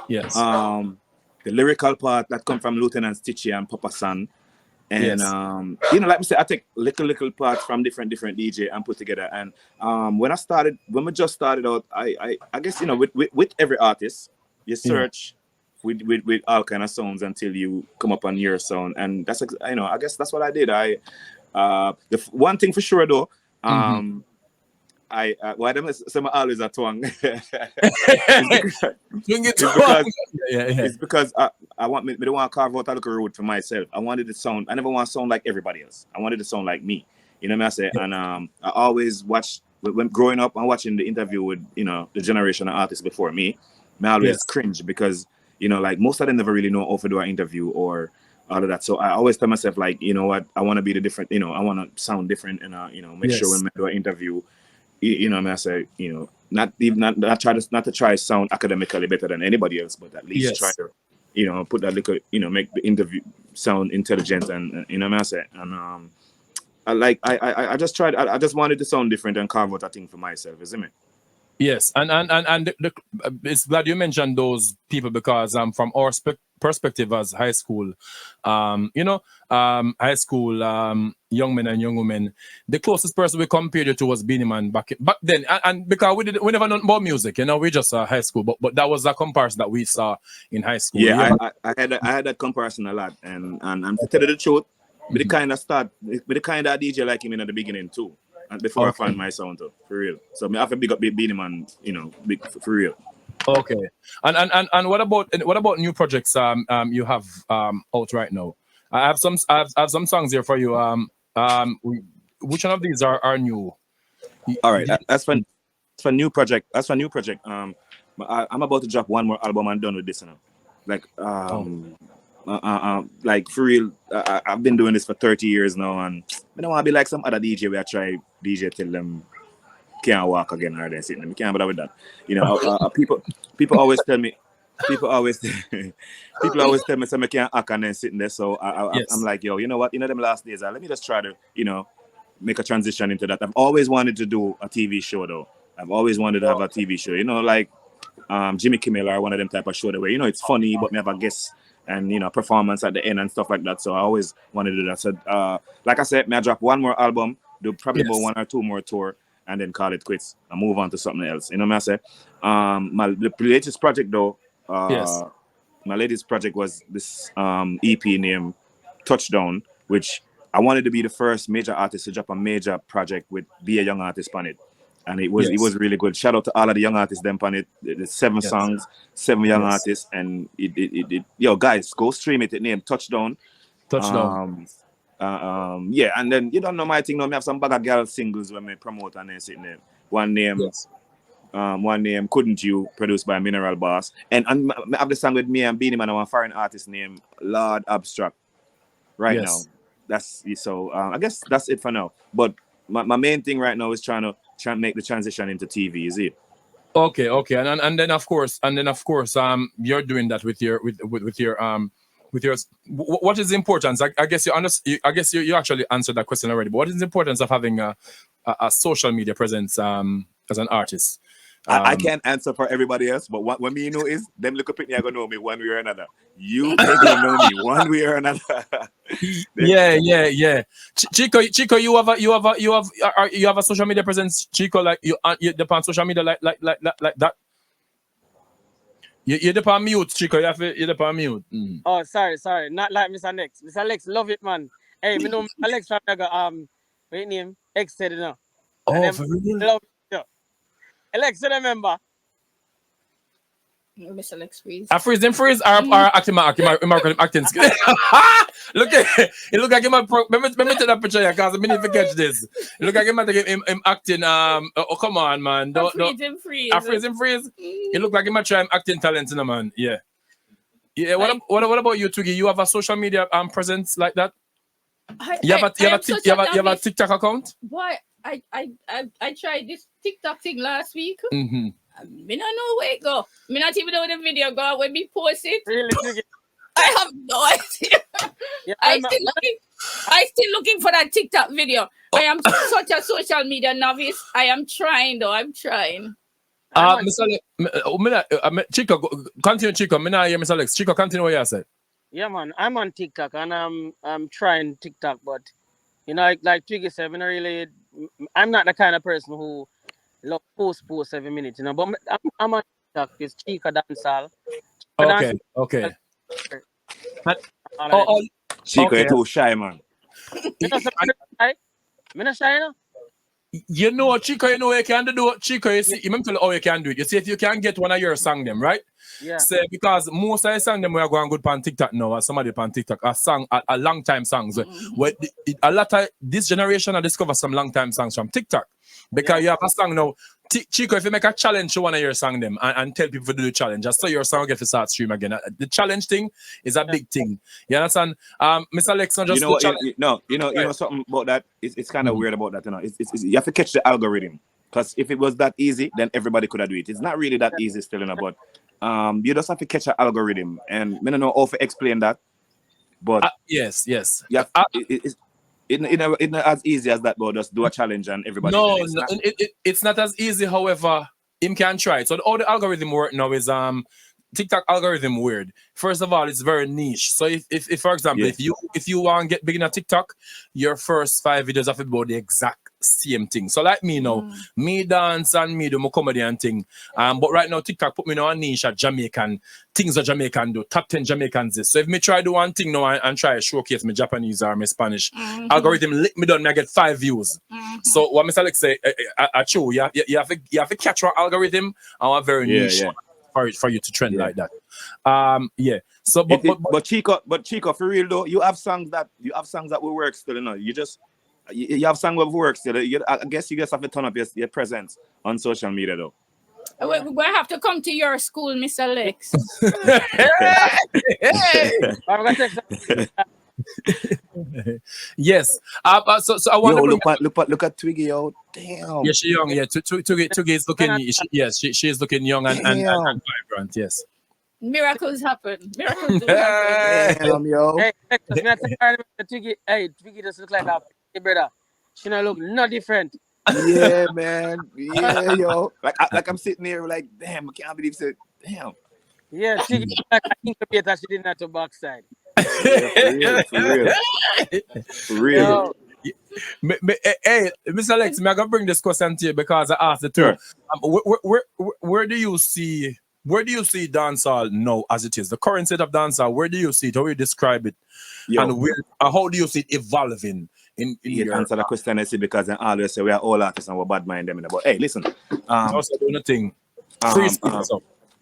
Yes. The lyrical part that come from Lieutenant Stitchy and Papa San. And Yes. you know, like I said, I take little parts from different DJ and put together. And when we just started out, I guess, you know, with every artist, you search with all kind of sounds until you come up on your sound. And that's, you know, I guess that's what I did. One thing for sure though, why them some always a twang. It's because I don't want to carve out a little road for myself. I wanted to sound. I never want to sound like everybody else. I wanted to sound like me. You know what I say? And I always watch when growing up and watching the interview with, you know, the generation of artists before me. I always cringe because, you know, like most of them never really know how to do an interview or all of that. So I always tell myself, like, you know what, I want to be the different. You know, I want to sound different and you know, make sure when I do an interview, you know, I say, you know, not to try to sound academically better than anybody else, but at least try to, you know, put that little, you know, make the interview sound intelligent and you know what I say. And I just tried. I just wanted to sound different and carve out a thing for myself, isn't it? Yes, and it's glad you mentioned those people because from our perspective as high school, you know, high school young men and young women, the closest person we compared it to was Beenie Man back then, and because we never known about music, you know, we just high school, but that was a comparison that we saw in high school. Yeah, I had that comparison a lot, and to tell you the truth, with the kind of DJ like him in the beginning too. And before I find my sound too, for real. So I have to big up Beenie Man, you know, big for real. Okay. And what about new projects you have out right now? I have some songs here for you. Which one of these are new? All right, that's for new project. That's for new project. I'm about to drop one more album and done with this now. Like like for real, I've been doing this for 30 years now, and I don't want to be like some other DJ where I try DJ till them can't walk again or they sitting. I can't bother with that. You know, people always tell me, people always tell me, so I can't act and then sitting there. So I'm like, yo, you know what? You know, them last days, let me just try to, you know, make a transition into that. I've always wanted to do a TV show though. I've always wanted to have a TV show. You know, like Jimmy Kimmel or one of them type of show where, you know, it's funny, but me have a guest and, you know, performance at the end and stuff like that. So I always wanted to do that. So like I said, may I drop one more album, do probably about one or two more tour, and then call it quits and move on to something else. You know what I say? The latest project though, my latest project was this EP named Touchdown, which I wanted to be the first major artist to drop a major project with Be a Young Artist on it. And it was really good. Shout out to all of the young artists them on it. There's 7 songs, 7 young artists, and it yo guys, go stream it. It named Touchdown. Yeah, and then you don't know my thing. No, me have some bag of girl singles when me promote and then sitting there. One name Couldn't You, produced by Mineral Boss, and I have the song with me and Beenie Man and one foreign artist named Lord Abstract. Right now, that's so. I guess that's it for now. But my main thing right now is trying to make the transition into TV. Is it? Okay, and then of course, you're doing that with your what is the importance? I guess you actually answered that question already. But what is the importance of having a social media presence as an artist? I can't answer for everybody else, but what me know is them look up at me, I gonna know me one way or another. You gonna know me one way or another. Yeah. Chico, you have a social media presence. Chico, like you depend on social media like that. You depend mute, Chico. You depend mute. Oh, sorry. Not like Mr. Lexx. Mr. Lexx, love it, man. Hey, me know Lexx from Reggae. Wait name X said it now. Oh, for real? Love it. Lexx, you remember? Mr. Lexx freeze. I freeze or acting acting. Look at it. Look like him. Let me take that picture here because I need to catch this. It look like him acting. Oh come on, man. Don't freeze. I freeze him freeze. It look like him try acting talent, man. Yeah. What about you, Twiggy? You have a social media presence like that? You have a TikTok account? Boy, I tried this TikTok thing last week. Mm-hmm. Me not know where it go. Me not even know where the video go when me post it. Really, Twiggy? I have no idea. Yeah, I still looking for that TikTok video. I am such a social media novice. I am trying though. I'm trying. Mr. Chico, continue, Chico. Me not hear Mr. Lexx. Chico, continue what you said. Yeah, man. I'm on TikTok and I'm trying TikTok, but you know, like Twiggy said, I'm not the kind of person who love post every minute, you know. But I'm on TikTok. It's Chico Dancehall. Okay. Chico, Okay. you're too shy, man. Me not shy, you know? You know, Chico, you know what you can do. Chico, you see, you tell you how you can do it. You see, if you can get one of your song them, right? Yeah. So, because most of the song them we are going good on TikTok now, or somebody on TikTok, a long time songs. Where a lot of this generation I discover some long time songs from TikTok. Because you have a song now. Chico, if you make a challenge to one of your song them and tell people to do the challenge, just so your song get to start stream again. The challenge thing is a big thing. You understand? Mr. Lexx, just you know you know something about that. It's kind of weird about that. You know, it's you have to catch the algorithm. Because if it was that easy, then everybody could have do it. It's not really that easy still, you know, but you just have to catch an algorithm. And I don't know how to explain that. But yes. Yeah, it's not as easy as that, but just do a challenge and everybody. No, it's not as easy. However, him can try it. So all the algorithm work now is TikTok algorithm weird. First of all, it's very niche. So if for example, if you want to get big in a TikTok, your first 5 videos have to be about the exact same thing. So like me now, me dance and me do my comedy and thing. But right now TikTok put me in a niche at Jamaican things that Jamaican do, top 10 Jamaicans this. So if me try do one thing now and try to showcase my Japanese or my Spanish, algorithm lick me down, me I get 5 views. So what Mr. Lexx say, you have to catch our algorithm and a very niche. For you to trend like that. So but Chico, for real though, you have songs that will work still, you know. You have songs that will work still. I guess you just have to turn up your presence on social media though. We have to come to your school, Mr. Lexx. Yes. So I want to look at Twiggy out. Damn. Yeah, she's young. Yeah, Twiggy is looking. She is looking young and vibrant. Yes. Miracles happen. Miracles do happen. Damn, yo. Hey, Twiggy just look like a brother. She not look no different. Yeah, man. Yeah, yo. Like I'm sitting there like, damn, I can't believe it. Damn. Yeah, Twiggy like I think she didn't have to backside. For real. Hey, Mr. Lexx, I'm gonna bring this question to you because I asked it too. Where do you see dancehall now as it is? The current state of dancehall, where do you see it? How do you describe it? And how do you see it evolving? You answer the question I see because I always say we are all artists and we're bad mind them. But hey, listen. Also doing a thing.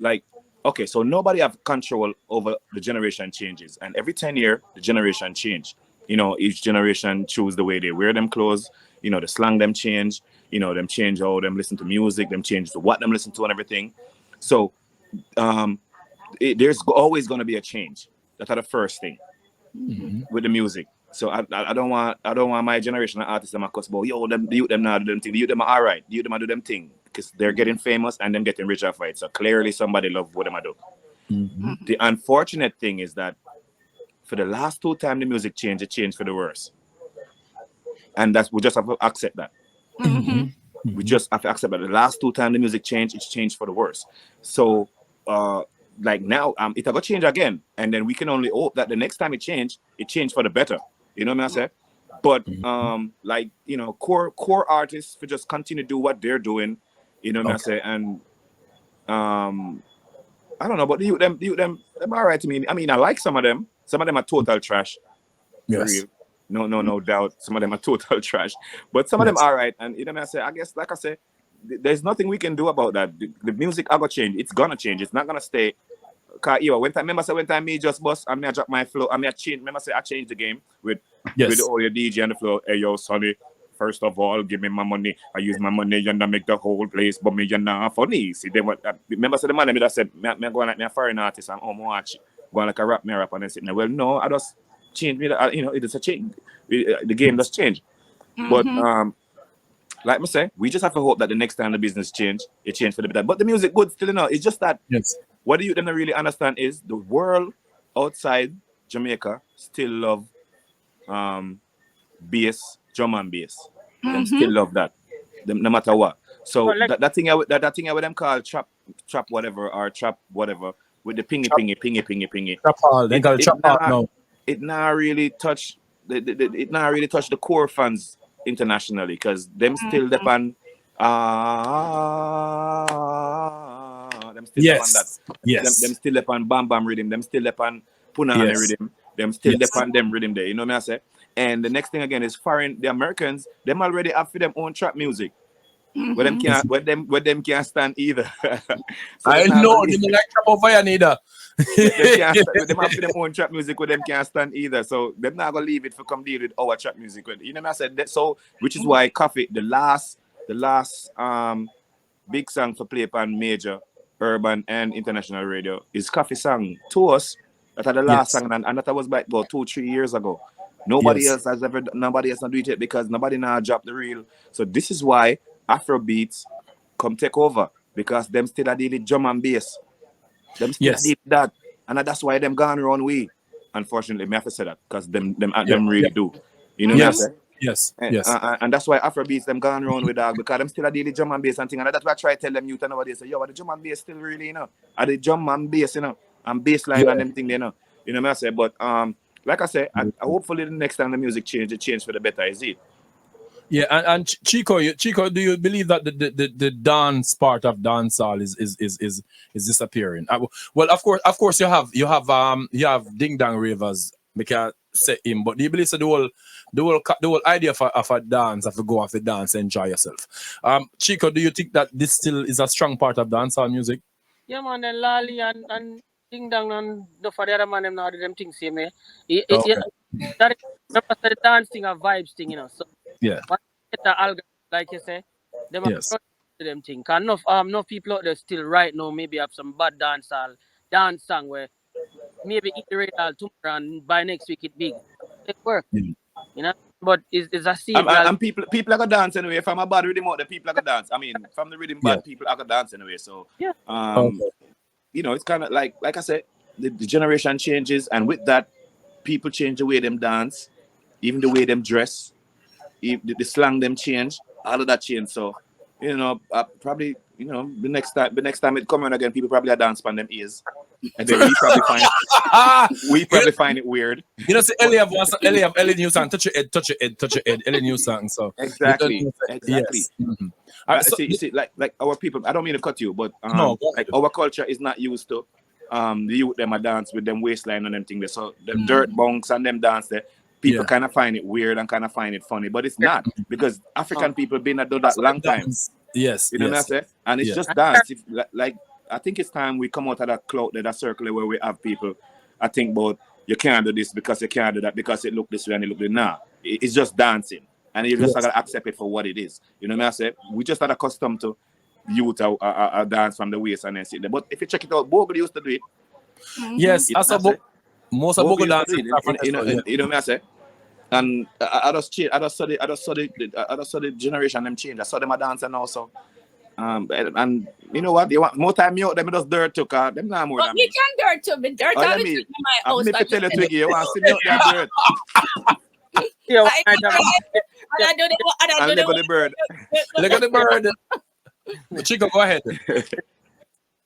Like, okay, so nobody have control over the generation changes, and every 10 years the generation change. You know, each generation choose the way they wear them clothes. You know, the slang them change. You know, them change how them listen to music. Them change to what them listen to and everything. So, there's always going to be a change. That's the first thing with the music. So I don't want my generation of artists to cuss about the youth them now do them thing. The youth them are alright. The youth them do them thing because they're getting famous and them getting rich off it. So clearly somebody love what them do. The unfortunate thing is that for the last 2 times the music changed, it changed for the worse. And we just have to accept that. We just have to accept that the last 2 times the music changed, it's changed for the worse. So like now, it'll go change again. And then we can only hope that the next time it changed for the better. You know what I say? But like, you know, core artists for just continue to do what they're doing, you know what I say? And I don't know, but them all right to me. I mean, I like some of them. Some of them are total trash. Yes. No doubt. Some of them are total trash. But some of them are right. And you know what I say? I guess, like I say, there's nothing we can do about that. The music are gonna change. It's gonna change. It's not gonna stay. Cause when time me just bust and me I drop my flow and me I change. Remember say I changed the game with all your DJ on the floor. Hey yo, Sonny, first of all, give me my money. I use my money and I make the whole place, but me you're not funny. See then what? Remember say the man that said me going like me a foreign artist and watch going like a rap and then sitting there. Well, no, I just change me. You know, it is a change. The game does change. But like I say, we just have to hope that the next time the business change, it change for the better. But the music good still, you know. It's just that what you don't really understand is the world outside Jamaica still love bass, drum and bass. Them still love that, them, no matter what. So that thing that thing I would them call trap whatever or trap whatever with the pingy. Trap hall. They call it trap hall now. It not really touch the core fans internationally because them still depend them still depend that. Them still depend bam bam rhythm, them still depend punani rhythm, them still depend them rhythm there. You know what I say? And the next thing again is the Americans, them already have for them own trap music. Where them can't stand either. So I know they don't like trap over here neither. Them have their own trap music where them can't stand either. So them not gonna leave it for come deal with our trap music. You know what I said? That, so which is why Coffee, the last big song for play on major, urban and international radio is Coffee song to us. That the last song and that was about 2-3 years ago. Nobody else has do it yet because nobody now dropped the reel. So this is why Afrobeats come take over because them still a deal with drum and bass. Them still a deal with that. And that's why them gone around way. Unfortunately, me have to say that because them really do. You know what I'm saying? Yes. And that's why Afrobeats them gone around with that because them still a deal with drum and bass and thing. And that's why I try to tell them youth nowadays say, yo, the drum and bass still really, you know. Are the drum and bass, you know, and bass line and them thing, you know. You know what I say? But like I say, hopefully the next time the music change, it change for the better, is it? Yeah, and Chico, do you believe that the dance part of dancehall is disappearing? Well, of course, you have ding dong ravers. We can't say him, but do you believe the whole idea of a dance, of to go off the dance, enjoy yourself? Chico, do you think that this still is a strong part of dancehall music? Yeah, man, and Lali and ding dong and the other man them now them things same. That the dancing a vibes thing, you know. So yeah. But the algorithm, like you say, them to them thing. Cause enough people out there still right now maybe have some bad dance song where maybe eat the radar tomorrow and by next week it big. It work. You know? But it's a scene. And people are gonna dance anyway. From a bad rhythm out, the people are gonna dance. I mean, from the rhythm bad, people are gonna dance anyway. So you know, it's kind of like I said, the generation changes, and with that, people change the way them dance, even the way them dress, if the slang them change, all of that change. So, you know, probably, you know, the next time it come on again, people probably are dance on them ears, and then we probably find it weird. You know, see, Ellie new song, touch your head, Ellie new song. So exactly. Yes. See, like our people. I don't mean to cut you, but like our culture is not used to the youth them a dance with them waistline and them thing there. So the dirt bunks and them dance there. People kind of find it weird and kind of find it funny, but it's not because African people been doing that long time. Yes, you know what I say, and it's just dance. Like I think it's time we come out of that cloud, that circle where we have people. I think about you can't do this because you can't do that because it look this way and it look this. Nah, it's just dancing, and you just gotta accept it for what it is. You know what I say? We just are accustomed to youth a dance from the waist and then sit there. But if you check it out, Bogle used to do it. Yes, most of Bogle dance. You know what I say? And I just saw the generation them change. I saw them a dancing also. And you know what? You want more time you out them just dirt to car. Them not more than me. You can dirt to me. Dirt all the time in my house. I'm me tell you Twiggy, you want to see me out there dirt. I do the bird. Look at the bird. Chico, go ahead.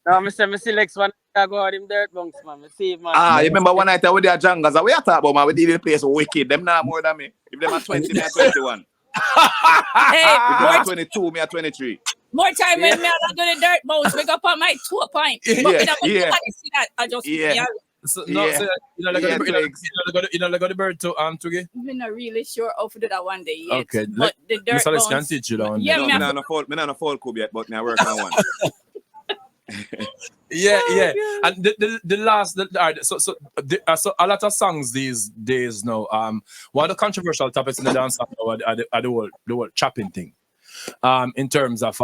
No, I see Lexx one. I go out him dirt bunks, man. I see man. You remember one night with their jungles? We are talking about, man. We did the place wicked. Them not more than me. If them are 20, me are 21. Hey, if them are 22, me are 23. More time when me I do the dirt bounce. Make up on my 2 point. See that. I just So, no, so, you know, like the bird to Twiggy? I'm not really sure how to do that one day yet. Okay, but the dirt bounce can teach you that one. Yeah, no, I'm not a fall cube yet, but now work on one. Yeah. And the last, so a lot of songs these days now. One of the controversial topics in the dance are the whole chopping thing. In terms of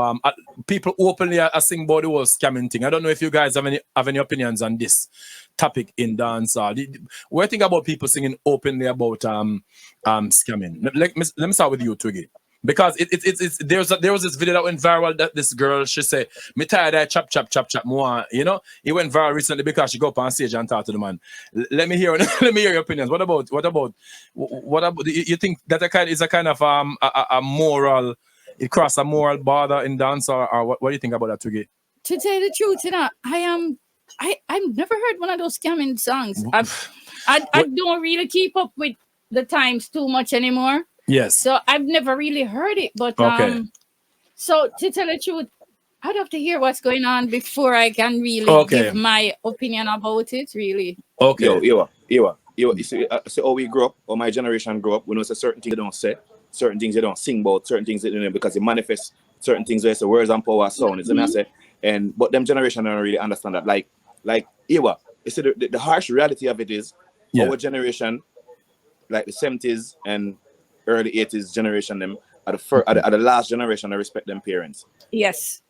people openly are sing about the whole scamming thing. I don't know if you guys have any opinions on this topic in dancehall. What do you think about people singing openly about scamming? Let me start with you, Twiggy, Because there was this video that went viral that this girl, she said, me tired of chop chop chop chop more. You know, it went viral recently because she go up on stage and talk to the man. Let me hear let me hear your opinions. What about you think that is a kind of a moral, it crossed a moral border in dance, or what do you think about that, Twiggy? To tell you the truth, you know, I've never heard one of those scamming songs. I don't really keep up with the times too much anymore. Yes. So I've never really heard it, but so to tell the truth, I'd have to hear what's going on before I can really give my opinion about it. Really. Okay. Yo, you see how we grew up, or my generation grew up. We know certain things they don't say, certain things they don't sing about, certain things they don't, because it manifests certain things where it's the words and power sound. Is I say, but them generation don't really understand that. Like you see the harsh reality of it is our generation, like the 70s and early 80s generation, them are the last generation that respect them parents. Yes.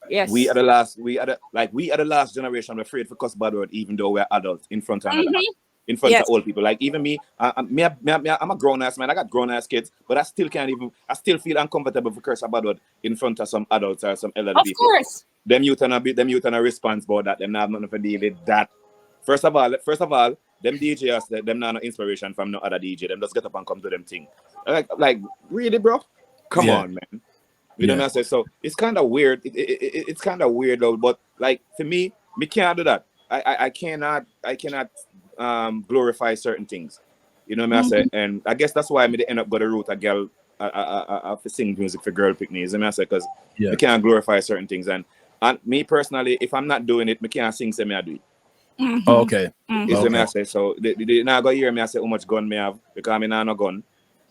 We are the last generation afraid for cuss bad word, even though we're adults in front of of old people. Like even me, I'm a grown ass man. I got grown ass kids, but I still feel uncomfortable for curse a bad word in front of some adults or some elderly people. Of course. Them youth and a response about that. Them not have nothing to deal with that. First of all, them DJs, them not no inspiration from no other DJ. Them just get up and come to them thing. Like really, bro? Come on, man. You know what I say? So it's kind of weird. It's kind of weird though. But like for me can't do that. I cannot glorify certain things. You know what I say? And I guess that's why I end up got a route a girl for sing music for girl picnics. You know what I say? Because we can't glorify certain things. And me personally, if I'm not doing it, I can't sing. Say me I do it. Okay. Is what I say. So they not go hear me I say how much gun me have, because I mean I no gun.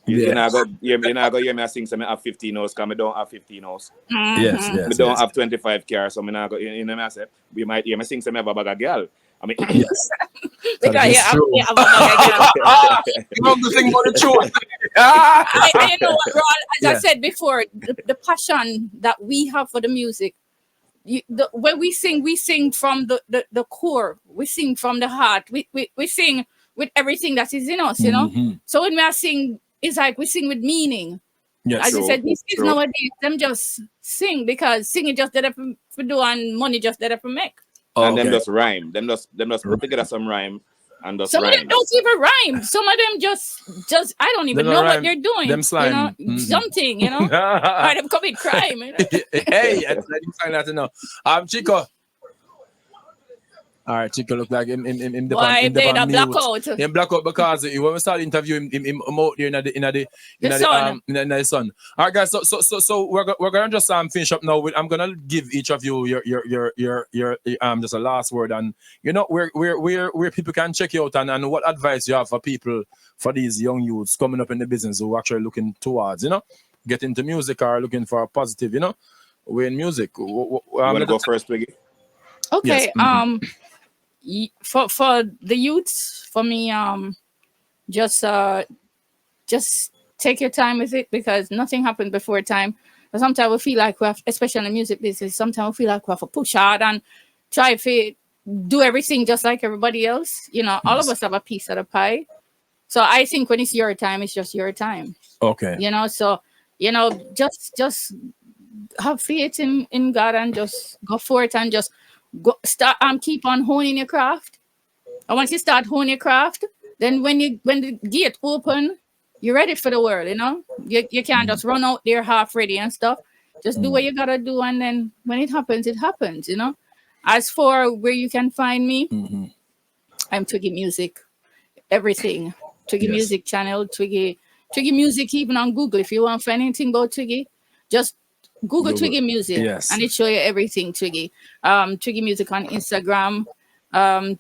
You not go hear me I sing, so I have 15 hours, because I don't have 15 hours. Yes. I don't have 25 cars, so I not go, you know what I say. We might hear me sing, so I have a bag of girl. I mean, yes. Because I have a bag of girl. You know the thing about the truth. I know what, Raul, as I said before, the passion that we have for the music. When we sing from the core. We sing from the heart. We sing with everything that is in us, you know. So when we are sing, it's like we sing with meaning. Yes, as you said, these kids nowadays, them just sing because singing just there for do and money just there for make. And them just rhyme. Them just put together some rhyme and just some rhyme. of them don't even rhyme. Some of them just I don't even know what they're doing. Them slime. You know, something, you know. Or them commit crime. You know? Hey, I didn't find that to know. Chico. All right, Chico look like him the why they the blackout? Him blackout because when we started interviewing him out there in the sun. All right, guys. So we're gonna just finish up now. I'm gonna give each of you your just a last word, and you know where people can check you out, and what advice you have for people, for these young youths coming up in the business who are actually looking towards, you know, get into music or looking for a positive, you know, way in music. You wanna go first, Twiggy? Okay. For the youths, for me, just take your time with it, because nothing happened before time. But sometimes we feel like we have, especially in the music business, sometimes we feel like we have to push hard and try to do everything just like everybody else. You know, all of us have a piece of the pie. So I think when it's your time, it's just your time. Okay. You know, so you know, just have faith in God and just go for it and just start keep on honing your craft. And once you start honing your craft, then when the gate open, you're ready for the world, you know. You can't just run out there half ready and stuff. Just do what you gotta do, and then when it happens, you know. As for where you can find me, I'm Twiggy Music. Everything. Twiggy Music channel, Twiggy Music, even on Google. If you want to find anything about Twiggy, just Google Twiggy Music, and it show you everything Twiggy. Twiggy Music on Instagram.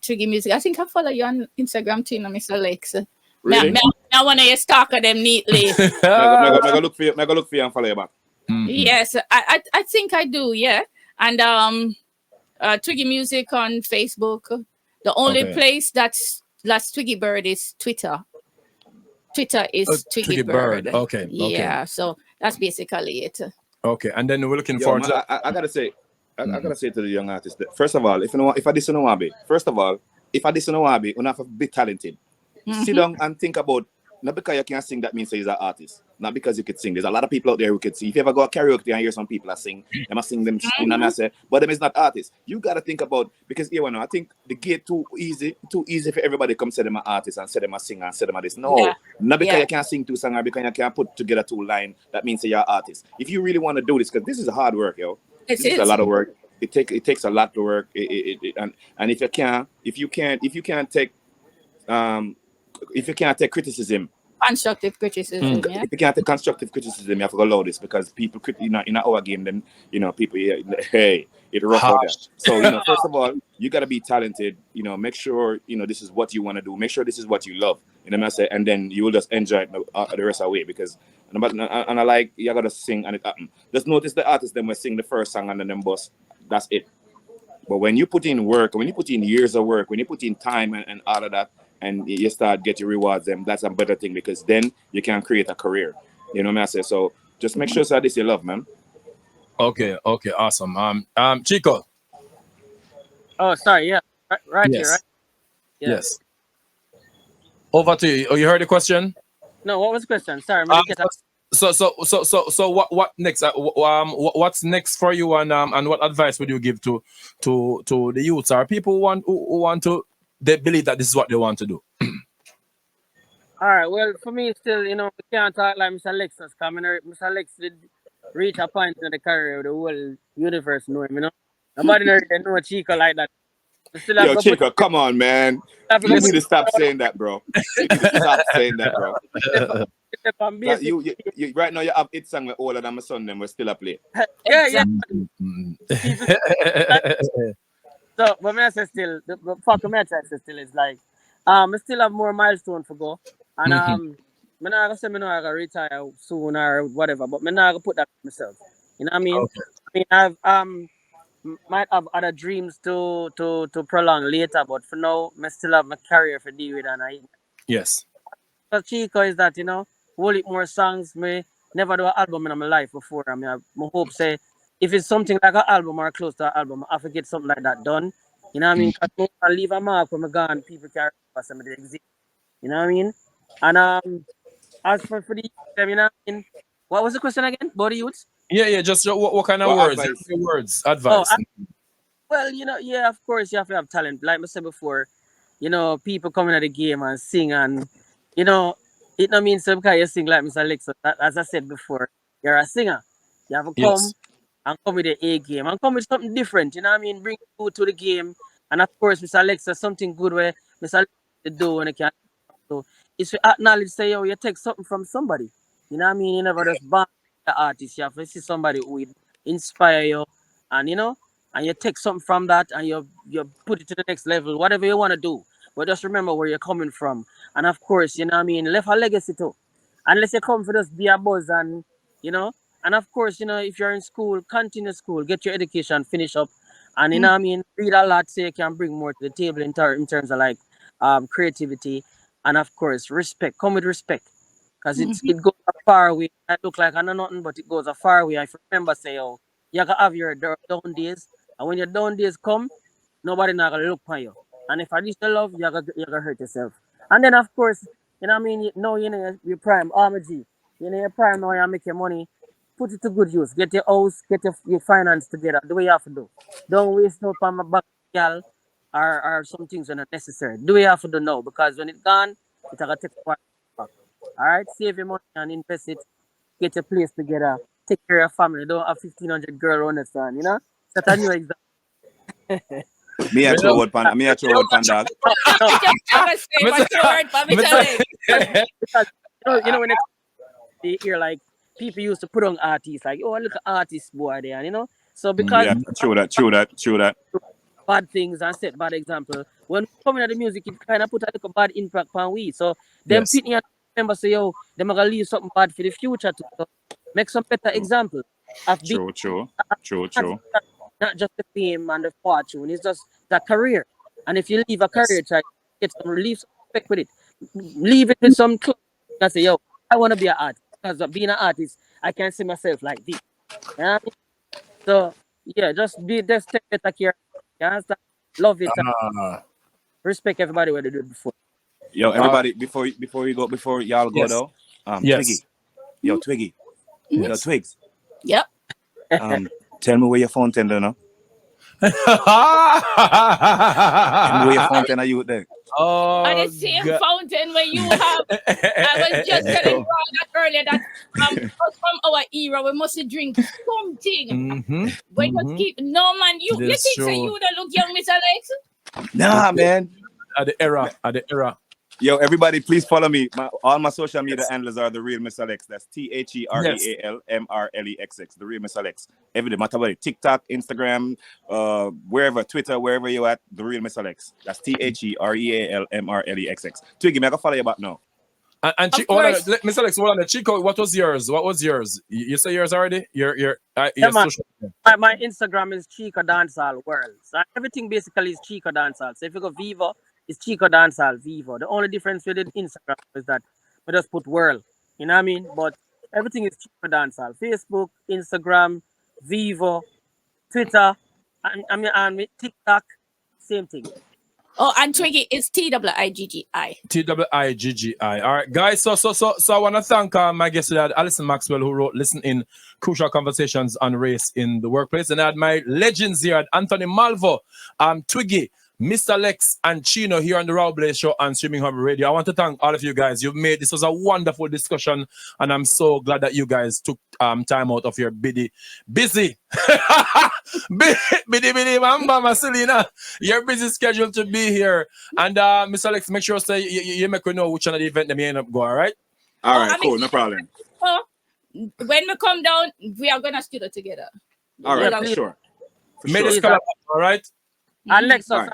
Twiggy Music. I think I follow you on Instagram too, Mr. Lexx. Really? I want to stalk them neatly. I go look for you and follow you back. Yes, I think I do. Yeah, and Twiggy Music on Facebook. The only place that's Twiggy Bird is Twitter. Twitter is Twiggy Bird. Okay. Yeah, so that's basically it. Okay, and then we're looking forward to. I gotta say to the young artists that, first of all, if I listen to Wabi, you have to be talented. Sit down and think about not because you can sing, that means you're an artist. Not because you could sing. There's a lot of people out there who could sing. If you ever go to karaoke and hear some people that sing, they must sing them, you know what I say, but them is not artists. You gotta think about, because I think the gate too easy for everybody to come say them an artist and say them a singer and say them a this. No, not because you can't sing two songs or because you can't put together two lines, that means you're an artist. If you really want to do this, because this is hard work, yo. This is a lot of work. It takes a lot to work. And if you can't take criticism, Constructive criticism, yeah. if you can't take constructive criticism, you have to go loud this, because people in our game, then people, hey, it rough out there. So first of all, you gotta be talented. Make sure this is what you want to do. Make sure this is what you love. And then you will just enjoy it the rest of the way. Because and I like, you gotta sing and it happen. Just notice the artists them will sing the first song and then them bust. That's it. But when you put in work, when you put in years of work, when you put in time and all of that, and you start getting rewards, them, that's a better thing, because then you can create a career. You know what I say? So just make sure this you love, man. Okay, awesome. Chico. Oh, sorry, yeah. Right Yes. here, right? Yeah. Yes. Over to you. Oh, you heard the question? No, what was the question? Sorry, So what next? What's next for you, and what advice would you give to the youths or people who want to, they believe that this is what they want to do? All right. Well, for me, still, we can't talk like Mr. Lexx, because Mr. Lexx did reach a point in the career where the whole universe know him. Nobody really know Chico like that. Yo, Chico, come on, man. You need to stop saying that, bro. You need to stop saying that, bro. You right now you have it song with all of them son them we're still a play. Yeah. So, but me I say still, the fuck me I say still is like, I still have more milestones to go, and me not gonna say me I gonna retire soon or whatever, but me not gonna put that on myself. You know what I mean? Okay. I mean, I've might have other dreams to prolong later, but for now, I still have my career for deal with, and Yes. because Chico is that, whole it more songs. Me never do an album in my life before. I mean, I hope say if it's something like an album or close to an album, I have to get something like that done. You know what I mean? Because I leave a mark when I'm gone, people can remember some of the exist. You know what I mean? And as for the youth, you know what I mean? What was the question again? About the youths? Yeah. Just what kind of words? Advice. Well, yeah, of course you have to have talent. Like I said before, people coming at the game and sing, and it don't mean some kind you sing like Mr. Lexx. As I said before, you're a singer. You have to come and come with the A game and come with something different. You know what I mean? Bring food to the game. And of course, Mr. Lexx, something good where Mr. Lexx to do when it can. So it's to acknowledge, say, yo, you take something from somebody. You know what I mean? You never just ban the artist. You have to see somebody who will inspire you, and and you take something from that and you put it to the next level, whatever you want to do. But just remember where you're coming from. And of course, you know what I mean, left a legacy too. Unless you come for just be a buzz and and of course, if you're in school, continue school, get your education, finish up. And you know what I mean, read a lot so you can bring more to the table in terms of like creativity, and of course respect. Come with respect. Because it goes a far away. I look like I know nothing, but it goes a far away. I remember say, oh, you gotta have your down days. And when your down days come, nobody not gonna look for you. And if I reach the love, you're gonna hurt yourself. And then of course, you know what I mean, your prime, G. Your prime now you make your money, put it to good use. Get your house, get your finance together. The way you have to do. Don't waste no time on back girl or some things are not necessary. Do what you have to do now, because when it's gone, it's gonna take a while back. Alright, save your money and invest it, get your place together, take care of your family. Don't have 1,500 girl on the sun, That's a new example. Me a throw word pan dog. When they hear like people used to put on artists like, oh, look at artists boy there, So because true that. Bad things and set bad example. When coming at the music, it kind of put a little bad impact on we. So them people remember say, yo, them are gonna leave something bad for the future to make some better example. True. Not just the fame and the fortune, it's just the career. And if you leave a career, try to get some respect with it. Leave it with some clothes and say, yo, I want to be an artist. Because of being an artist, I can see myself like this. You know what I mean? So yeah, just take better care. You understand? Love it. Respect everybody what they did before. Yo, everybody, before y'all go Yes. though, Yes. Twiggy. Yo, Twiggy. Yo, Twigs. Yep. Tell me where your fountain there now. Tell me where your fountain are you there? Oh, And the same God. fountain where you have. I was just telling Raul that earlier that from our era we must drink something. We just keep no man. You think so you don't look young, Mr. Lexx? Nah, man. At the era. Yo, everybody, please follow me. All my social media handles are The Real Mr. Lexx. That's TheRealMrLexx. The Real Mr. Lexx. Every day, matter what, TikTok, Instagram, wherever, Twitter, wherever you at, The Real Mr. Lexx. That's TheRealMrLexx. Twiggy, me I go follow you about now. And Mr. Lexx, hold on. Chico, what was yours? You say yours already? Your social media. My Instagram is Chico Dancehall World. So everything basically is Chico Dancehall. So if you go Vivo, it's Chico Dancehall Vivo. The only difference with Instagram is that we just put world. You know what I mean? But everything is Chico Dancehall. Facebook, Instagram, Vivo, Twitter, and TikTok, same thing. Oh, and Twiggy is TWIGGI. TWIGGI. All right, guys. So I want to thank my guest today, Alison Maxwell, who wrote "Listen in Crucial Conversations on Race in the Workplace," and I had my legends here, Anthony Malvo, Twiggy, Mr. Lexx, and Chino here on the Raul Blaze Show on Streaming Hub Radio. I want to thank all of you guys. This was a wonderful discussion, and I'm so glad that you guys took time out of your busy mamba Marcelina, your busy schedule to be here. And Mr. Lexx, make sure you make me know which one of the event that may end up going. All right? All right, cool, no problem. When we come down, we are gonna studio together. All right, for sure. May this come up, all right? And Lexx, I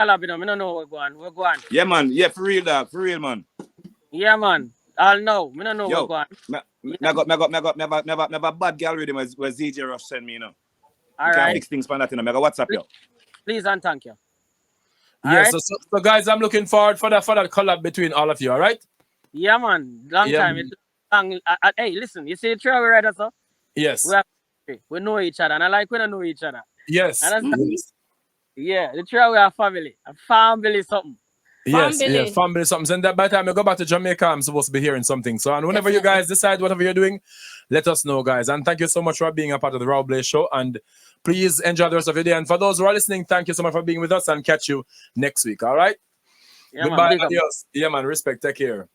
don't know we're going. Yeah, man. Yeah, for real, dog. For real, man. Yeah, man. I'll know. I don't know we're going. Me got a bad girl with him as ZJ Rush send me, you know. All right. Fix things for that, you know. I got WhatsApp, yo. Please and thank you. Yes, right? so guys, I'm looking forward for that collab between all of you, all right? Yeah, man. Long time. Hey, listen, you see the trail right there, so? Yes. We know each other, and I like when I know each other. Yes. Yeah, the trail we are family. A family something. Yes, family something. And that by the time I go back to Jamaica, I'm supposed to be hearing something. So, and whenever you guys decide whatever you're doing, let us know, guys. And thank you so much for being a part of the Raul Blaze Show. And please enjoy the rest of your day. And for those who are listening, thank you so much for being with us, and catch you next week. All right? Yeah, goodbye. Man, adios. Yeah, man. Respect. Take care.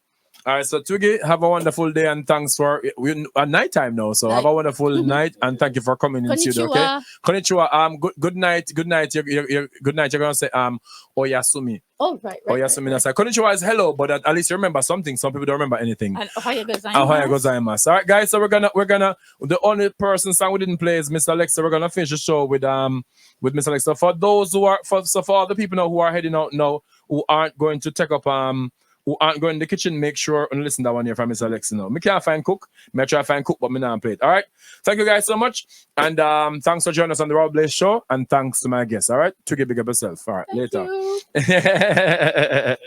All right, so Twiggy, have a wonderful day, and thanks for night time now. So have a wonderful night, and thank you for coming in studio. Okay, konnichiwa. Good night. Good night. You're good night. You're gonna say oyasumi. Oh right. Oyasumi. That's right. Konnichiwa is hello, but at least you remember something. Some people don't remember anything. And ohaya gozaimasu. Ohaya gozaimasu. All right, guys. So we're gonna the only person song we didn't play is Mr. Lexx. So we're gonna finish the show with Mr. Lexx. So for those who are for all the people now who are heading out now who aren't going to take up who aren't going in the kitchen, make sure and listen to that one here from Mr. Lexx now. Me can't find cook. Me try to find cook, but me not play it. All right. Thank you guys so much. And thanks for joining us on the Raul Blaze Show. And thanks to my guests. All right. To get big up yourself. All right. Thank later. You.